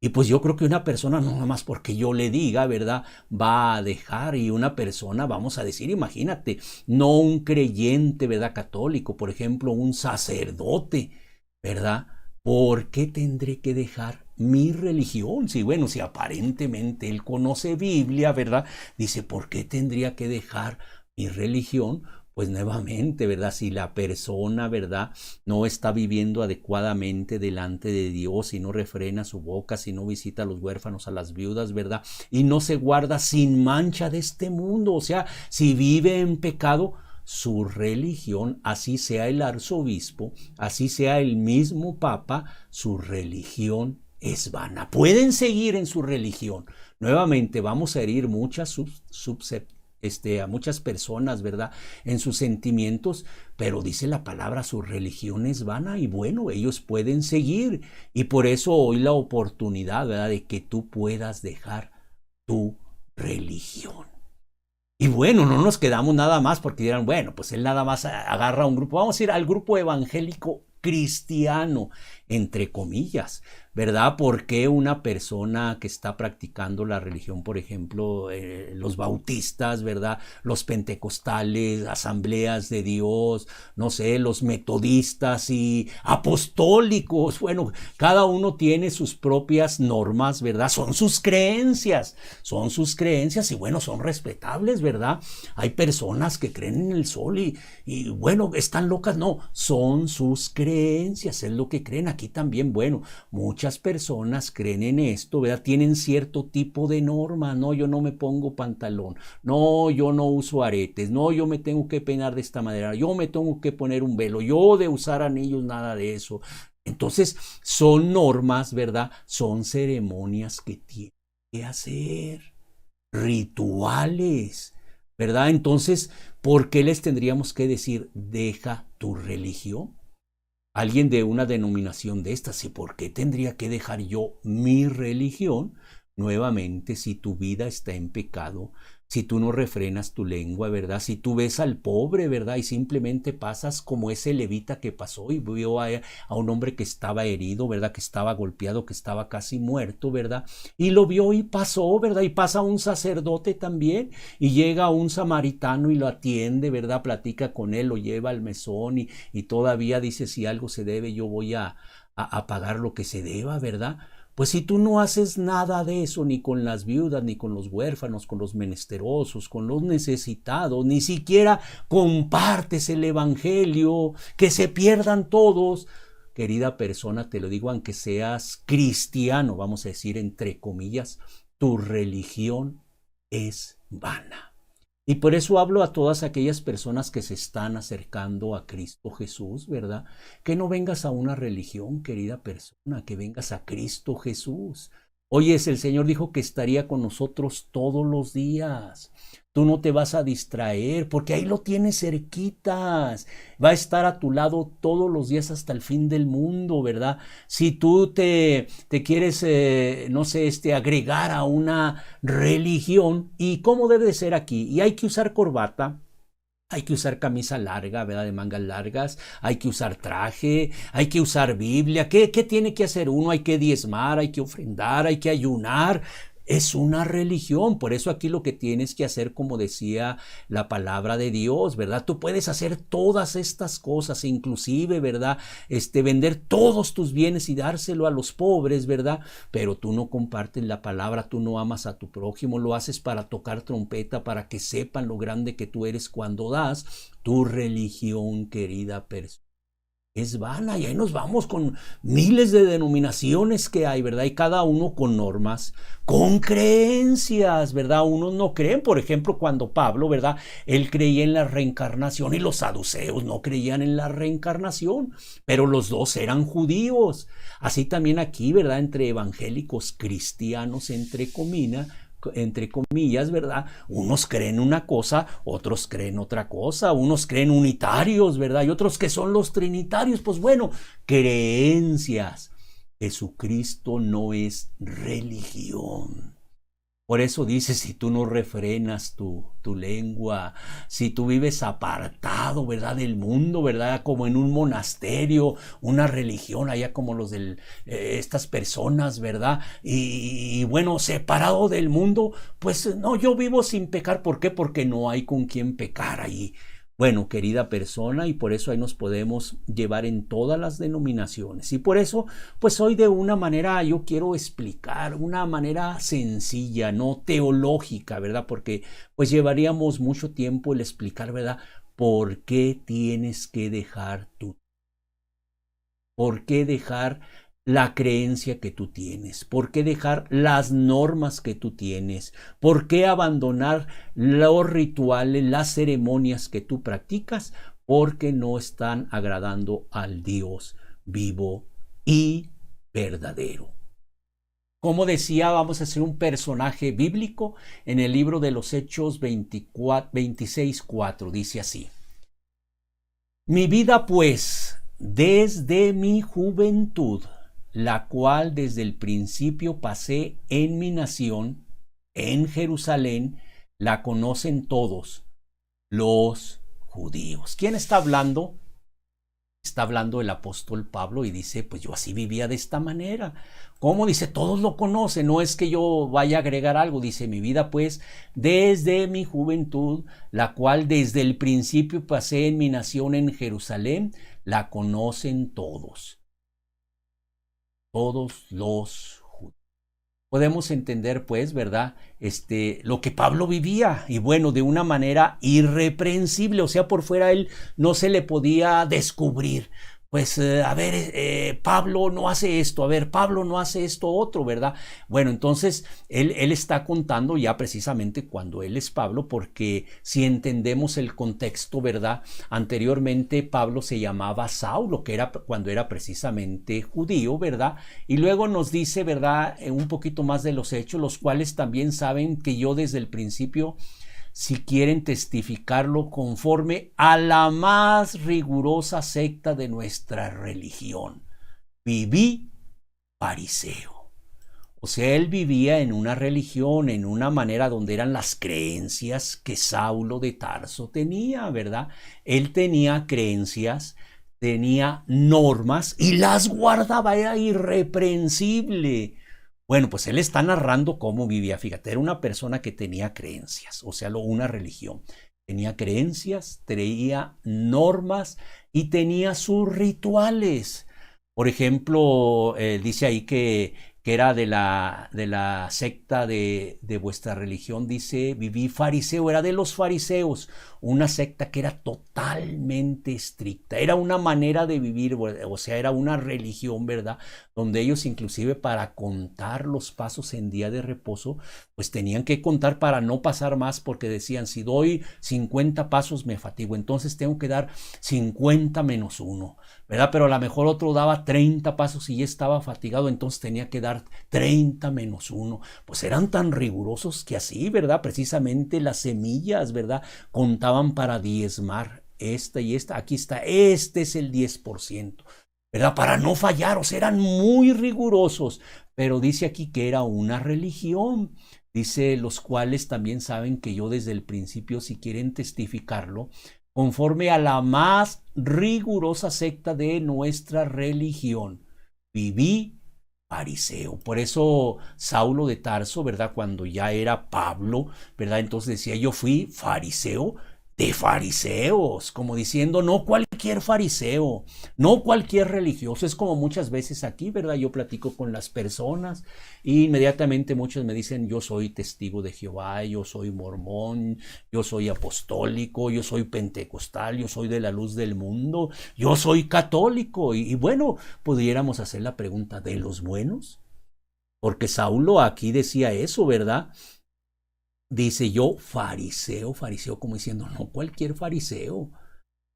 Y pues yo creo que una persona, no nomás porque yo le diga, ¿verdad?, va a dejar. Y una persona, vamos a decir, imagínate, no un creyente, ¿verdad?, católico, por ejemplo, un sacerdote, ¿verdad? ¿Por qué tendré que dejar mi religión? Si bueno, si aparentemente él conoce Biblia, ¿verdad? Dice: ¿por qué tendría que dejar mi religión? Pues nuevamente, ¿verdad?, si la persona, ¿verdad?, no está viviendo adecuadamente delante de Dios, si no refrena su boca, si no visita a los huérfanos, a las viudas, ¿verdad?, y no se guarda sin mancha de este mundo, o sea, si vive en pecado, su religión, así sea el arzobispo, así sea el mismo papa, su religión es vana. Pueden seguir en su religión. Nuevamente, vamos a herir muchas a muchas personas, ¿verdad?, en sus sentimientos, pero dice la palabra: su religión es vana. Y bueno, ellos pueden seguir, y por eso hoy la oportunidad, ¿verdad?, de que tú puedas dejar tu religión. Y bueno, no nos quedamos nada más, porque dirán: bueno, pues él nada más agarra un grupo. Vamos a ir al grupo evangélico cristiano, entre comillas, ¿verdad? ¿Por qué una persona que está practicando la religión, por ejemplo, los bautistas, ¿verdad? Los pentecostales, asambleas de Dios, no sé, los metodistas y apostólicos, bueno, cada uno tiene sus propias normas, ¿verdad? Son sus creencias y bueno, son respetables, ¿verdad? Hay personas que creen en el sol y bueno, están locas, no, son sus creencias, es lo que creen. Aquí también, bueno, muchas personas creen en esto, ¿verdad? Tienen cierto tipo de norma, no, yo no me pongo pantalón, no, yo no uso aretes, no, yo me tengo que peinar de esta manera, yo me tengo que poner un velo, yo de usar anillos, nada de eso. Entonces, son normas, ¿verdad? Son ceremonias que tienen que hacer, rituales, ¿verdad? Entonces, ¿por qué les tendríamos que decir, deja tu religión? Alguien de una denominación de estas, ¿y por qué tendría que dejar yo mi religión? Nuevamente, si tu vida está en pecado, si tú no refrenas tu lengua, ¿verdad? Si tú ves al pobre, ¿verdad? Y simplemente pasas como ese levita que pasó y vio a un hombre que estaba herido, ¿verdad? Que estaba golpeado, que estaba casi muerto, ¿verdad? Y lo vio y pasó, ¿verdad? Y pasa un sacerdote también y llega un samaritano y lo atiende, ¿verdad? Platica con él, lo lleva al mesón y todavía dice, si algo se debe, yo voy a pagar lo que se deba, ¿verdad? Pues si tú no haces nada de eso, ni con las viudas, ni con los huérfanos, con los menesterosos, con los necesitados, ni siquiera compartes el evangelio, que se pierdan todos. Querida persona, te lo digo, aunque seas cristiano, vamos a decir entre comillas, tu religión es vana. Y por eso hablo a todas aquellas personas que se están acercando a Cristo Jesús, ¿verdad? Que no vengas a una religión, querida persona, que vengas a Cristo Jesús. Oyes, el Señor dijo que estaría con nosotros todos los días. Tú no te vas a distraer porque ahí lo tienes cerquitas. Va a estar a tu lado todos los días hasta el fin del mundo, ¿verdad? Si tú te quieres, no sé, agregar a una religión, ¿y cómo debe de ser aquí? Y hay que usar corbata. Hay que usar camisa larga, ¿verdad? De mangas largas. Hay que usar traje. Hay que usar Biblia. ¿Qué tiene que hacer uno? Hay que diezmar, hay que ofrendar, hay que ayunar. Es una religión, por eso aquí lo que tienes que hacer, como decía la palabra de Dios, ¿verdad? Tú puedes hacer todas estas cosas, inclusive, ¿verdad? Vender todos tus bienes y dárselo a los pobres, ¿verdad? Pero tú no compartes la palabra, tú no amas a tu prójimo, lo haces para tocar trompeta, para que sepan lo grande que tú eres cuando das tu religión, querida persona. Es vana y ahí nos vamos con miles de denominaciones que hay, ¿verdad? Y cada uno con normas, con creencias, ¿verdad? Unos no creen, por ejemplo, cuando Pablo, ¿verdad? Él creía en la reencarnación y los saduceos no creían en la reencarnación, pero los dos eran judíos. Así también aquí, ¿verdad? Entre evangélicos cristianos, entre comillas, ¿verdad? Unos creen una cosa, otros creen otra cosa, unos creen unitarios, ¿verdad? Y otros que son los trinitarios, pues bueno, creencias. Jesucristo no es religión. Por eso dice, si tú no refrenas tu lengua, si tú vives apartado, ¿verdad? Del mundo, ¿verdad? Como en un monasterio, una religión, allá como los de estas personas, ¿verdad? Y bueno, separado del mundo, pues no, yo vivo sin pecar. ¿Por qué? Porque no hay con quien pecar ahí. Bueno, querida persona, y por eso ahí nos podemos llevar en todas las denominaciones. Y por eso, pues hoy de una manera yo quiero explicar, una manera sencilla, no teológica, ¿verdad? Porque pues llevaríamos mucho tiempo el explicar, ¿verdad? ¿Por qué tienes que dejar ¿Por qué dejar la creencia que tú tienes? ¿Por qué dejar las normas que tú tienes? ¿Por qué abandonar los rituales, las ceremonias que tú practicas? Porque no están agradando al Dios vivo y verdadero. Como decía, vamos a hacer un personaje bíblico en el libro de los Hechos 26:4. Dice así: mi vida pues, desde mi juventud, la cual desde el principio pasé en mi nación, en Jerusalén, la conocen todos los judíos. ¿Quién está hablando? Está hablando el apóstol Pablo y dice, pues yo así vivía de esta manera. ¿Cómo? Dice, todos lo conocen, no es que yo vaya a agregar algo. Dice, mi vida pues desde mi juventud, la cual desde el principio pasé en mi nación en Jerusalén, la conocen todos. Todos los judíos. Podemos entender pues, ¿verdad? Lo que Pablo vivía, y bueno, de una manera irreprensible, o sea, por fuera él no se le podía descubrir. Pues, Pablo no hace esto, Pablo no hace esto otro, ¿verdad? Bueno, entonces él está contando ya precisamente cuando él es Pablo, porque si entendemos el contexto, ¿verdad? Anteriormente Pablo se llamaba Saulo, que era cuando era precisamente judío, ¿verdad? Y luego nos dice, ¿verdad? Un poquito más de los hechos, los cuales también saben que yo desde el principio, si quieren testificarlo conforme a la más rigurosa secta de nuestra religión, viví fariseo. O sea, él vivía en una religión, en una manera donde eran las creencias que Saulo de Tarso tenía, ¿verdad? Él tenía creencias, tenía normas y las guardaba, era irreprensible. Bueno, pues él está narrando cómo vivía. Fíjate, era una persona que tenía creencias, o sea, una religión. Tenía creencias, tenía normas y tenía sus rituales. Por ejemplo, dice ahí que era de la secta de vuestra religión, dice, viví fariseo, era de los fariseos, una secta que era totalmente estricta, era una manera de vivir, o sea, era una religión, ¿verdad? Donde ellos inclusive para contar los pasos en día de reposo, pues tenían que contar para no pasar más, porque decían, si doy 50 pasos me fatigo, entonces tengo que dar 50 menos 1, ¿verdad? Pero a lo mejor otro daba 30 pasos y ya estaba fatigado, entonces tenía que dar 30 menos 1. Pues eran tan rigurosos que así, ¿verdad? Precisamente las semillas, ¿verdad? Contaban para diezmar esta y esta. Aquí está, este es el 10%, ¿verdad? Para no fallar, o sea, eran muy rigurosos. Pero dice aquí que era una religión. Dice, los cuales también saben que yo desde el principio, si quieren testificarlo, conforme a la más rigurosa secta de nuestra religión, viví fariseo. Por eso Saulo de Tarso, ¿verdad? Cuando ya era Pablo, ¿verdad? Entonces decía, yo fui fariseo de fariseos, como diciendo, no cualquier fariseo, no cualquier religioso. Es como muchas veces aquí, ¿verdad? Yo platico con las personas y inmediatamente muchos me dicen, yo soy testigo de Jehová, yo soy mormón, yo soy apostólico, yo soy pentecostal, yo soy de la luz del mundo, yo soy católico. Y bueno, pudiéramos hacer la pregunta, ¿de los buenos? Porque Saulo aquí decía eso, ¿verdad? Dice yo, fariseo, como diciendo, no cualquier fariseo.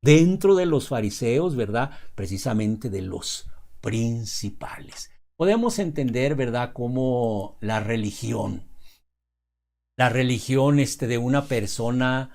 Dentro de los fariseos, ¿verdad? Precisamente de los principales. Podemos entender, ¿verdad?, cómo la religión de una persona,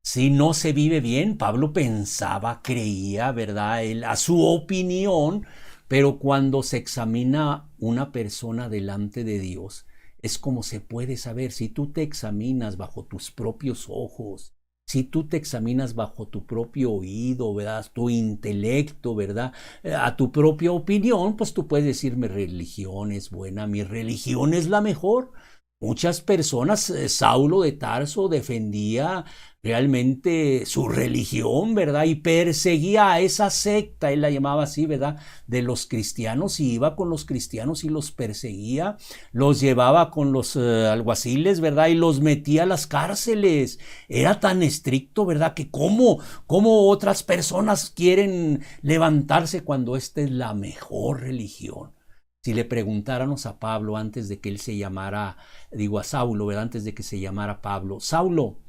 si no se vive bien, Pablo pensaba, creía, ¿verdad?, él, a su opinión, pero cuando se examina una persona delante de Dios, es como se puede saber. Si tú te examinas bajo tus propios ojos, si tú te examinas bajo tu propio oído, ¿verdad?, tu intelecto, ¿verdad?, a tu propia opinión, pues tú puedes decir, mi religión es buena, mi religión es la mejor. Muchas personas, Saulo de Tarso defendía realmente su religión, ¿verdad? Y perseguía a esa secta, él la llamaba así, ¿verdad?, de los cristianos, y iba con los cristianos y los perseguía, los llevaba con los alguaciles, ¿verdad?, y los metía a las cárceles. Era tan estricto, ¿verdad?, que cómo otras personas quieren levantarse cuando esta es la mejor religión. Si le preguntáramos a Pablo antes de que él se llamara, a Saulo, ¿verdad?, antes de que se llamara Pablo, Saulo,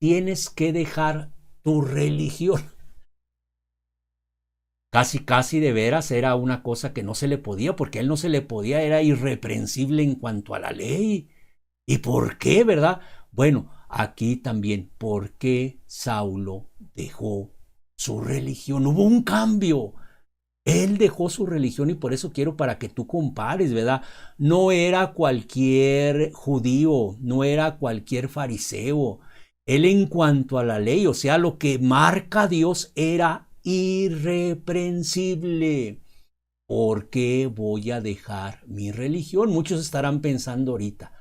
tienes que dejar tu religión. Casi de veras era una cosa que no se le podía, porque a él no se le podía, era irreprensible en cuanto a la ley. ¿Y por qué, verdad? Bueno, aquí también, ¿por qué Saulo dejó su religión? Hubo un cambio. Él dejó su religión y por eso quiero para que tú compares, ¿verdad? No era cualquier judío, no era cualquier fariseo. Él en cuanto a la ley, o sea, lo que marca Dios era irreprensible. ¿Por qué voy a dejar mi religión? Muchos estarán pensando ahorita,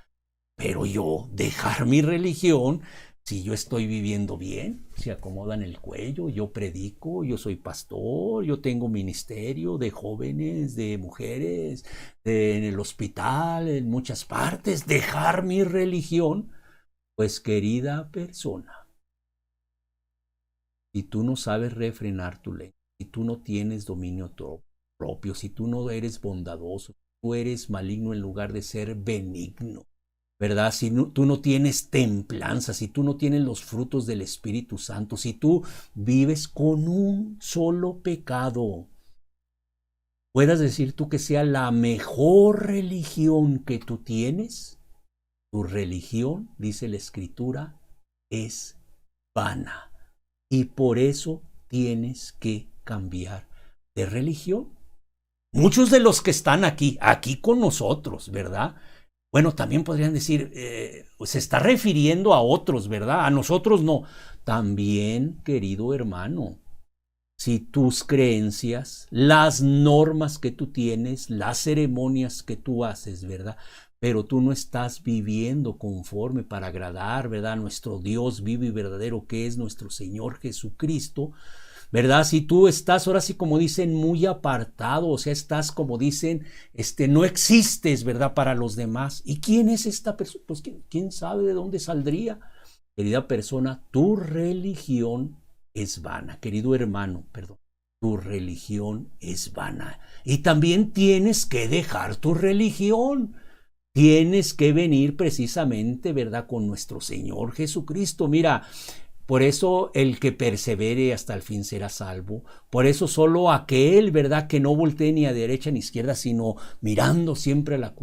pero yo dejar mi religión, si yo estoy viviendo bien, se acomodan el cuello, yo predico, yo soy pastor, yo tengo ministerio de jóvenes, de mujeres, en el hospital, en muchas partes, dejar mi religión. Pues querida persona, si tú no sabes refrenar tu lengua, si tú no tienes dominio propio, si tú no eres bondadoso, tú eres maligno en lugar de ser benigno, ¿verdad? Si tú no tienes templanza, si tú no tienes los frutos del Espíritu Santo, si tú vives con un solo pecado, puedas decir tú que sea la mejor religión que tú tienes, tu religión, dice la Escritura, es vana. Y por eso tienes que cambiar de religión. Muchos de los que están aquí con nosotros, ¿verdad? Bueno, también podrían decir, se está refiriendo a otros, ¿verdad? A nosotros no. También, querido hermano, si tus creencias, las normas que tú tienes, las ceremonias que tú haces, ¿verdad? Pero tú no estás viviendo conforme para agradar, ¿verdad? A nuestro Dios vivo y verdadero, que es nuestro Señor Jesucristo, ¿verdad? Si tú estás ahora sí como dicen muy apartado, o sea, estás como dicen, no existes, ¿verdad? Para los demás. ¿Y quién es esta persona? Pues quién sabe de dónde saldría. Querida persona, tu religión es vana. Querido hermano, perdón, tu religión es vana. Y también tienes que dejar tu religión. Tienes que venir precisamente, ¿verdad? Con nuestro Señor Jesucristo. Mira, por eso el que persevere hasta el fin será salvo. Por eso solo aquel, ¿verdad?, que no voltee ni a derecha ni a izquierda, sino mirando siempre a la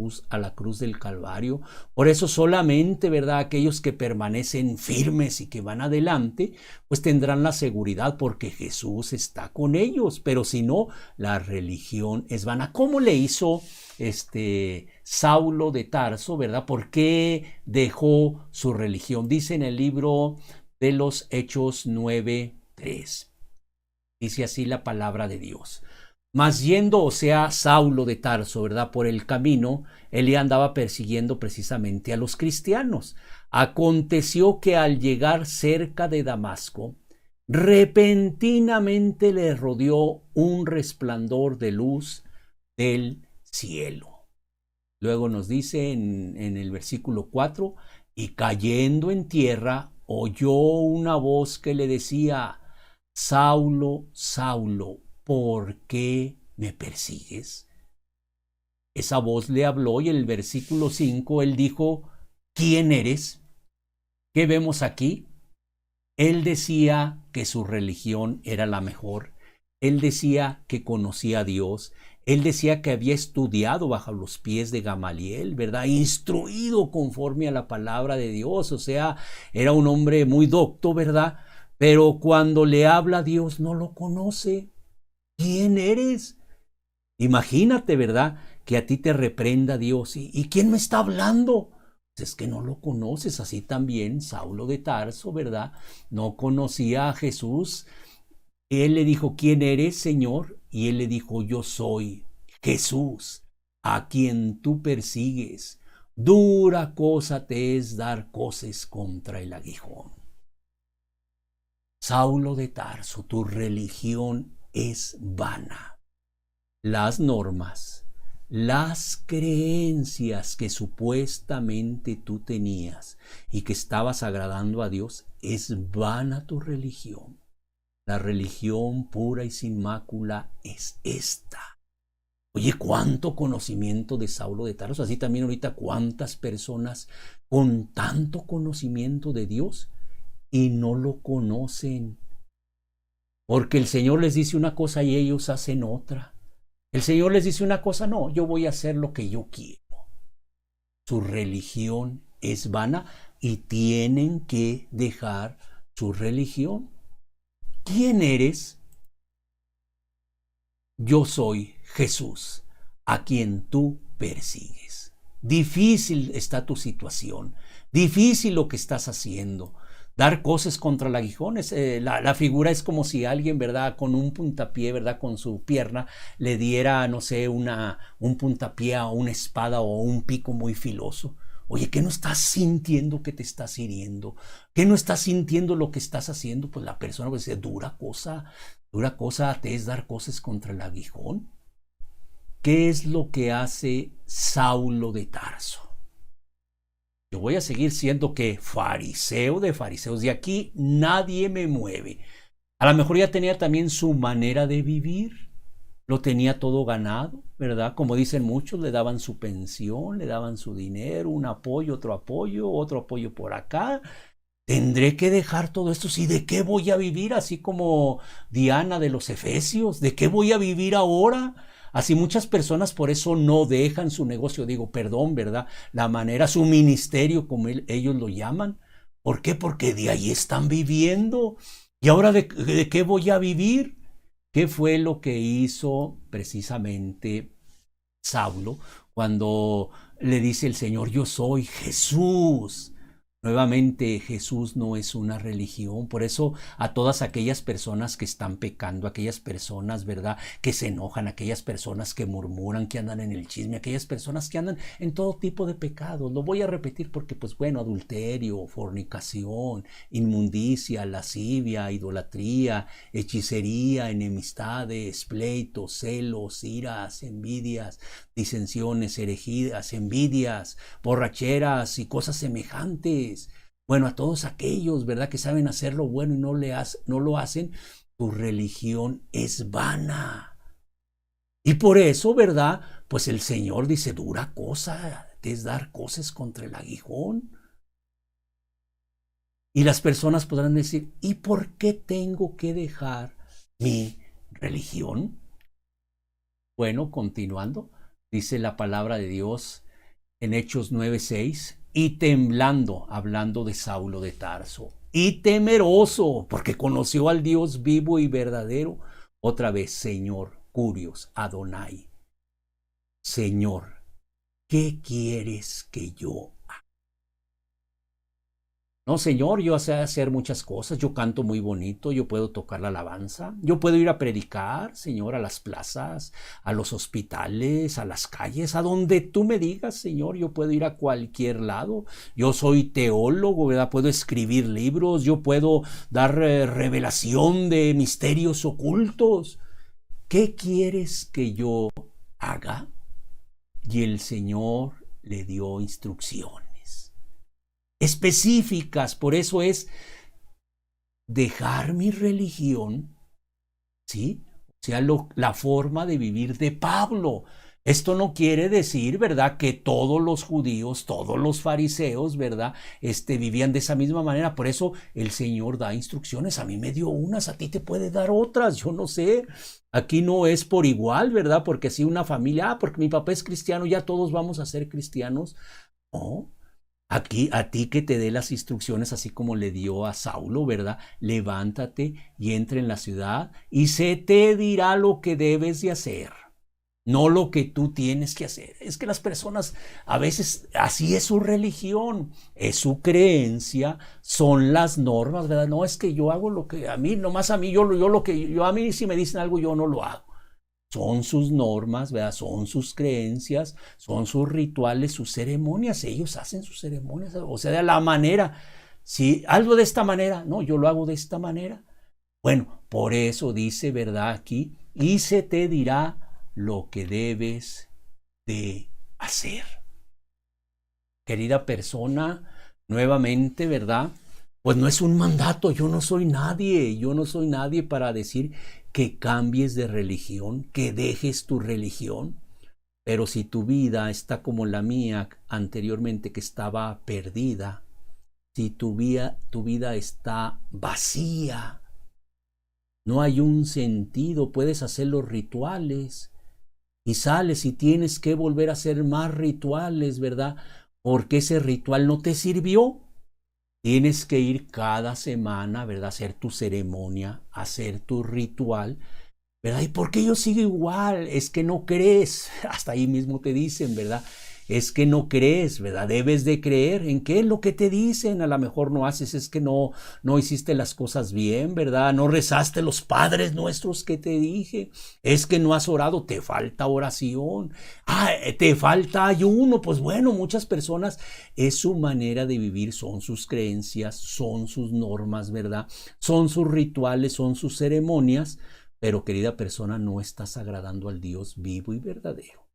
cruz del Calvario. Por eso solamente, ¿verdad?, aquellos que permanecen firmes y que van adelante, pues tendrán la seguridad porque Jesús está con ellos. Pero si no, la religión es vana. ¿Cómo le hizo Saulo de Tarso, ¿verdad? ¿Por qué dejó su religión? Dice en el libro de los Hechos 9:3. Dice así la palabra de Dios. Mas yendo, o sea, Saulo de Tarso, ¿verdad? Por el camino, él le andaba persiguiendo precisamente a los cristianos. Aconteció que al llegar cerca de Damasco, repentinamente le rodeó un resplandor de luz del cielo. Luego nos dice en el versículo 4, y cayendo en tierra, oyó una voz que le decía, Saulo, Saulo, ¿por qué me persigues? Esa voz le habló y en el versículo 5 él dijo, ¿quién eres? ¿Qué vemos aquí? Él decía que su religión era la mejor. Él decía que conocía a Dios. Él decía que había estudiado bajo los pies de Gamaliel, ¿verdad? Instruido conforme a la palabra de Dios. O sea, era un hombre muy docto, ¿verdad? Pero cuando le habla a Dios no lo conoce. ¿Quién eres? Imagínate, ¿verdad? Que a ti te reprenda Dios. ¿Y quién me está hablando? Pues es que no lo conoces. Así también Saulo de Tarso, ¿verdad? No conocía a Jesús. Él le dijo, ¿quién eres, Señor? Y él le dijo, yo soy Jesús, a quien tú persigues. Dura cosa te es dar coces contra el aguijón. Saulo de Tarso, tu religión es vana. Las normas, las creencias que supuestamente tú tenías y que estabas agradando a Dios, es vana tu religión. La religión pura y sin mácula es esta. Oye, cuánto conocimiento de Saulo de Tarso. Así también ahorita cuántas personas con tanto conocimiento de Dios y no lo conocen. Porque el Señor les dice una cosa y ellos hacen otra. El Señor les dice una cosa, no, yo voy a hacer lo que yo quiero. Su religión es vana y tienen que dejar su religión. ¿Quién eres? Yo soy Jesús, a quien tú persigues. Difícil está tu situación, difícil lo que estás haciendo. Dar cosas contra el aguijón. La figura es como si alguien, ¿verdad? Con un puntapié, ¿verdad? Con su pierna le diera, no sé, un puntapié a una espada o un pico muy filoso. Oye, ¿qué no estás sintiendo que te estás hiriendo? ¿Qué no estás sintiendo lo que estás haciendo? Pues la persona pues dice, dura cosa te es dar cosas contra el aguijón. ¿Qué es lo que hace Saulo de Tarso? Yo voy a seguir siendo que fariseo de fariseos. De aquí nadie me mueve. A lo mejor ya tenía también su manera de vivir. Lo tenía todo ganado, ¿verdad? Como dicen muchos, le daban su pensión, le daban su dinero, un apoyo, otro apoyo por acá. Tendré que dejar todo esto. ¿Sí? ¿De qué voy a vivir? Así como Diana de los Efesios. ¿De qué voy a vivir ahora? Así muchas personas por eso no dejan su negocio, digo, perdón, ¿verdad? La manera, su ministerio, como ellos lo llaman. ¿Por qué? Porque de ahí están viviendo. ¿Y ahora de qué voy a vivir? ¿Qué fue lo que hizo precisamente Saulo cuando le dice el Señor, yo soy Jesús? Nuevamente, Jesús no es una religión. Por eso a todas aquellas personas que están pecando, aquellas personas, ¿verdad?, que se enojan, aquellas personas que murmuran, que andan en el chisme, aquellas personas que andan en todo tipo de pecados. Lo voy a repetir porque, pues bueno, adulterio, fornicación, inmundicia, lascivia, idolatría, hechicería, enemistades, pleitos, celos, iras, envidias, disensiones, herejías, envidias, borracheras y cosas semejantes. Bueno, a todos aquellos, ¿verdad?, que saben hacer lo bueno y no lo hacen, tu religión es vana. Y por eso, ¿verdad?, pues el Señor dice, dura cosa es dar cosas contra el aguijón. Y las personas podrán decir, ¿y por qué tengo que dejar mi religión? Bueno, continuando, dice la palabra de Dios en Hechos 9:6, y temblando, hablando de Saulo de Tarso, y temeroso, porque conoció al Dios vivo y verdadero, otra vez, Señor, Curios, Adonai, Señor, ¿qué quieres que yo haga? No, Señor, yo sé hacer muchas cosas, yo canto muy bonito, yo puedo tocar la alabanza, yo puedo ir a predicar, Señor, a las plazas, a los hospitales, a las calles, a donde tú me digas, Señor, yo puedo ir a cualquier lado. Yo soy teólogo, ¿verdad? Puedo escribir libros, yo puedo dar revelación de misterios ocultos. ¿Qué quieres que yo haga? Y el Señor le dio instrucciones específicas. Por eso es dejar mi religión, ¿sí? O sea, la forma de vivir de Pablo. Esto no quiere decir, ¿verdad?, que todos los judíos, todos los fariseos, ¿verdad?, vivían de esa misma manera. Por eso el Señor da instrucciones. A mí me dio unas, a ti te puede dar otras, yo no sé. Aquí no es por igual, ¿verdad? Porque si una familia, porque mi papá es cristiano, ya todos vamos a ser cristianos. No. Aquí, a ti que te dé las instrucciones, así como le dio a Saulo, ¿verdad? Levántate y entra en la ciudad y se te dirá lo que debes de hacer, no lo que tú tienes que hacer. Es que las personas, a veces, así es su religión, es su creencia, son las normas, ¿verdad? No, es que yo hago lo que a mí, nomás a mí, a mí si me dicen algo, yo no lo hago. Son sus normas, ¿verdad? Son sus creencias, son sus rituales, sus ceremonias. Ellos hacen sus ceremonias, o sea, de la manera. Si algo de esta manera, no, yo lo hago de esta manera. Bueno, por eso dice, ¿verdad?, aquí, y se te dirá lo que debes de hacer. Querida persona, nuevamente, ¿verdad?, pues no es un mandato, yo no soy nadie para decir que cambies de religión, que dejes tu religión. Pero si tu vida está como la mía anteriormente, que estaba perdida, si tu vida está vacía, no hay un sentido, puedes hacer los rituales y sales y tienes que volver a hacer más rituales, ¿verdad? Porque ese ritual no te sirvió. Tienes que ir cada semana, ¿verdad?, hacer tu ceremonia, hacer tu ritual, ¿verdad? ¿Y por qué yo sigo igual? Es que no crees. Hasta ahí mismo te dicen, ¿verdad? es que no crees, ¿verdad? Debes de creer. ¿En qué es lo que te dicen? A lo mejor no haces, es que no hiciste las cosas bien, ¿verdad? No rezaste los Padres Nuestros que te dije. Es que no has orado, te falta oración. Te falta ayuno. Pues bueno, muchas personas, es su manera de vivir, son sus creencias, son sus normas, ¿verdad? Son sus rituales, son sus ceremonias. Pero querida persona, no estás agradando al Dios vivo y verdadero.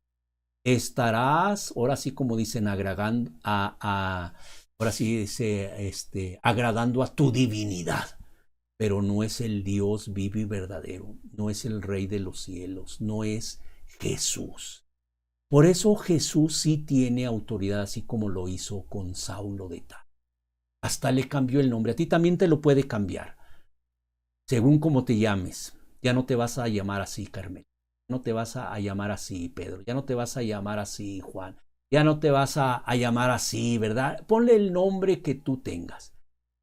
Estarás, ahora sí como dicen, agradando ahora sí dice, agradando a tu divinidad, pero no es el Dios vivo y verdadero, no es el Rey de los cielos, no es Jesús. Por eso Jesús sí tiene autoridad, así como lo hizo con Saulo de Tarso. Hasta le cambió el nombre. A ti también te lo puede cambiar, según como te llames. Ya no te vas a llamar así, Carmela. Ya no te vas a llamar así, Pedro. Ya no te vas a llamar así, Juan. Ya no te vas a llamar así, ¿verdad? Ponle el nombre que tú tengas.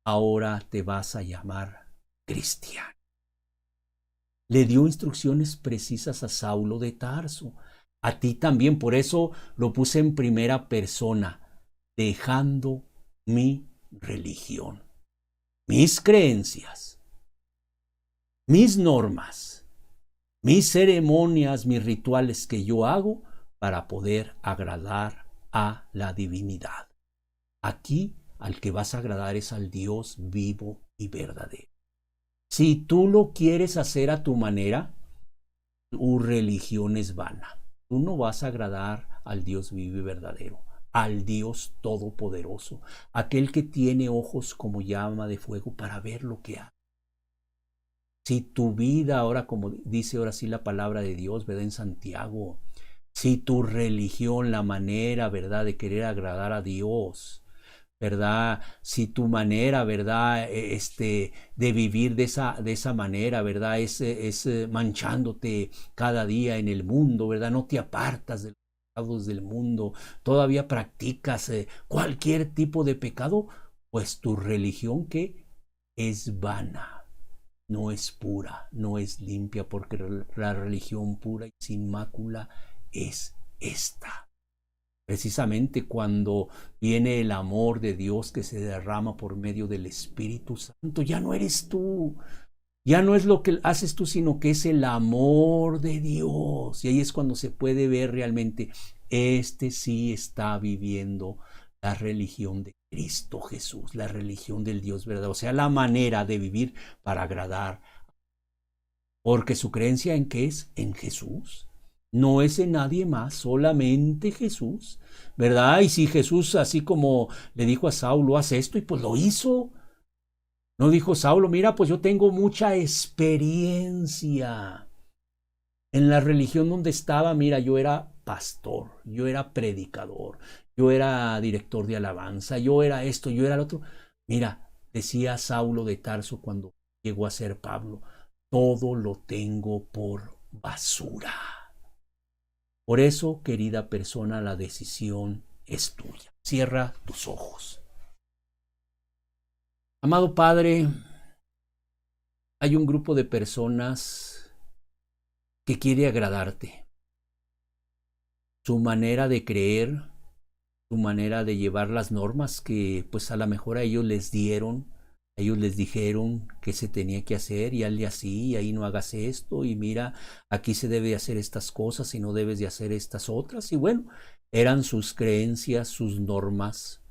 Ahora te vas a llamar cristiano. Le dio instrucciones precisas a Saulo de Tarso. A ti también, por eso lo puse en primera persona. Dejando mi religión, mis creencias, mis normas, mis ceremonias, mis rituales que yo hago para poder agradar a la divinidad. Aquí al que vas a agradar es al Dios vivo y verdadero. Si tú lo quieres hacer a tu manera, tu religión es vana. Tú no vas a agradar al Dios vivo y verdadero, al Dios todopoderoso, aquel que tiene ojos como llama de fuego para ver lo que hace. Si tu vida ahora, como dice ahora sí la palabra de Dios, ¿verdad? En Santiago, si tu religión, la manera, ¿verdad?, de querer agradar a Dios, ¿verdad? Si tu manera, ¿verdad?, de vivir de esa manera, ¿verdad?, es manchándote cada día en el mundo, ¿verdad? No te apartas de los pecados del mundo, todavía practicas cualquier tipo de pecado, pues tu religión, ¿qué? Es vana. No es pura, no es limpia, porque la religión pura y sin mácula es esta. Precisamente cuando viene el amor de Dios que se derrama por medio del Espíritu Santo, ya no eres tú, ya no es lo que haces tú, sino que es el amor de Dios. Y ahí es cuando se puede ver realmente, sí está viviendo la religión de Cristo Jesús, la religión del Dios verdadero, o sea, la manera de vivir para agradar. Porque su creencia en qué es, en Jesús. No es en nadie más, solamente Jesús, ¿verdad? Y si Jesús, así como le dijo a Saulo, haz esto, y pues lo hizo. No dijo Saulo, mira, pues yo tengo mucha experiencia en la religión donde estaba. Mira, yo era pastor, yo era predicador, yo era director de alabanza, yo era esto, yo era lo otro. Mira, decía Saulo de Tarso cuando llegó a ser Pablo, todo lo tengo por basura. Por eso, querida persona, la decisión es tuya. Cierra tus ojos. Amado Padre, hay un grupo de personas que quiere agradarte. Su manera de creer, su manera de llevar las normas que pues a lo mejor a ellos les dieron, a ellos les dijeron que se tenía que hacer y hazle así, y ahí no hagas esto, y mira, aquí se debe hacer estas cosas y no debes de hacer estas otras. Y bueno, eran sus creencias, sus normas,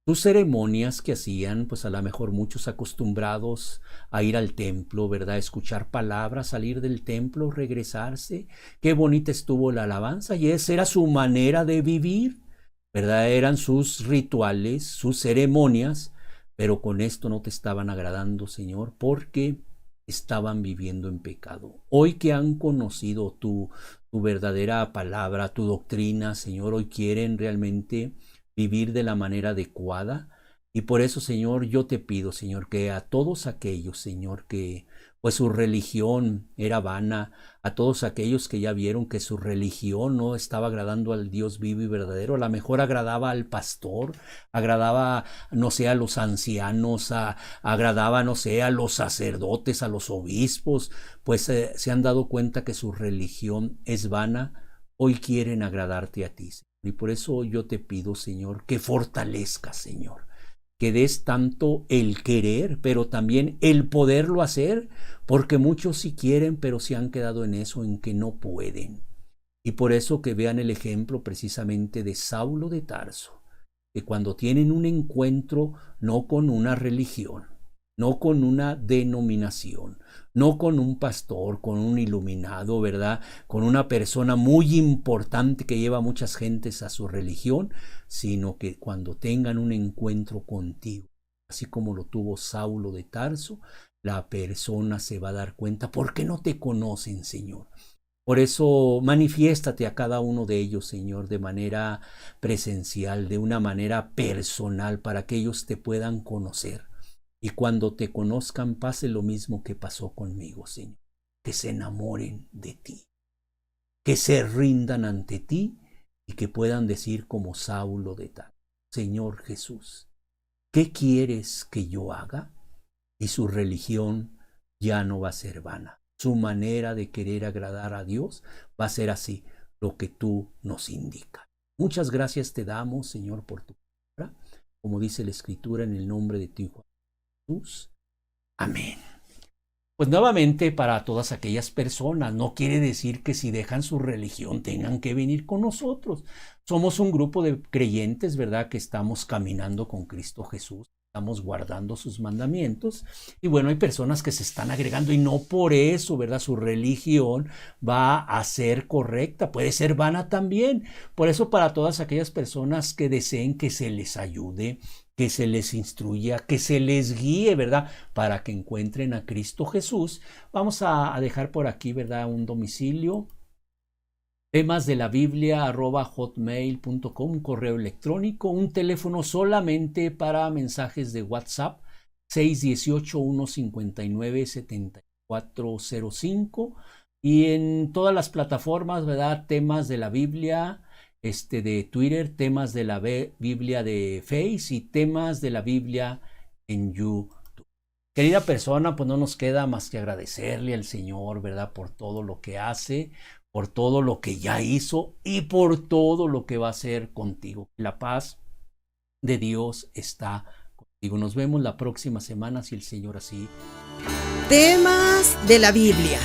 sus ceremonias que hacían, pues a lo mejor muchos acostumbrados a ir al templo, ¿verdad? Escuchar palabras, salir del templo, regresarse. Qué bonita estuvo la alabanza, y esa era su manera de vivir, ¿verdad? Eran sus rituales, sus ceremonias, pero con esto no te estaban agradando, Señor, porque estaban viviendo en pecado. Hoy que han conocido tu verdadera palabra, tu doctrina, Señor, hoy quieren realmente vivir de la manera adecuada. Y por eso, Señor, yo te pido, Señor, que a todos aquellos, Señor, que pues su religión era vana, a todos aquellos que ya vieron que su religión no estaba agradando al Dios vivo y verdadero, a lo mejor agradaba al pastor, agradaba, no sé, a los ancianos, agradaba, no sé, a los sacerdotes, a los obispos, pues se han dado cuenta que su religión es vana. Hoy quieren agradarte a ti. Y por eso yo te pido, Señor, que fortalezcas, Señor, que des tanto el querer, pero también el poderlo hacer, porque muchos sí quieren, pero se han quedado en eso, en que no pueden. Y por eso que vean el ejemplo precisamente de Saulo de Tarso, que cuando tienen un encuentro no con una religión, no con una denominación, no con un pastor, con un iluminado, ¿verdad? Con una persona muy importante que lleva a muchas gentes a su religión, sino que cuando tengan un encuentro contigo, así como lo tuvo Saulo de Tarso, la persona se va a dar cuenta porque no te conocen, Señor. Por eso manifiéstate a cada uno de ellos, Señor, de manera presencial, de una manera personal, para que ellos te puedan conocer. Y cuando te conozcan pase lo mismo que pasó conmigo, Señor. Que se enamoren de ti, que se rindan ante ti y que puedan decir como Saulo de Tarso: Señor Jesús, ¿qué quieres que yo haga? Y su religión ya no va a ser vana. Su manera de querer agradar a Dios va a ser así, lo que tú nos indicas. Muchas gracias te damos, Señor, por tu palabra, como dice la Escritura, en el nombre de tu Hijo Jesús. Amén. Pues nuevamente, para todas aquellas personas, no quiere decir que si dejan su religión tengan que venir con nosotros. Somos un grupo de creyentes, ¿verdad?, que estamos caminando con Cristo Jesús. Estamos guardando sus mandamientos, y bueno, hay personas que se están agregando y no por eso, ¿verdad?, su religión va a ser correcta, puede ser vana también. Por eso, para todas aquellas personas que deseen que se les ayude, que se les instruya, que se les guíe, ¿verdad?, para que encuentren a Cristo Jesús, vamos a dejar por aquí, ¿verdad?, un domicilio: temasdelabiblia@hotmail.com, un correo electrónico, un teléfono solamente para mensajes de WhatsApp, 618-159-7405, y en todas las plataformas, ¿verdad?, Temas de la Biblia, de Twitter, Temas de la Biblia de Face y Temas de la Biblia en YouTube. Querida persona, pues no nos queda más que agradecerle al Señor, ¿verdad?, por todo lo que hace, por todo lo que ya hizo y por todo lo que va a hacer contigo. La paz de Dios está contigo. Nos vemos la próxima semana, si el Señor así. Temas de la Biblia.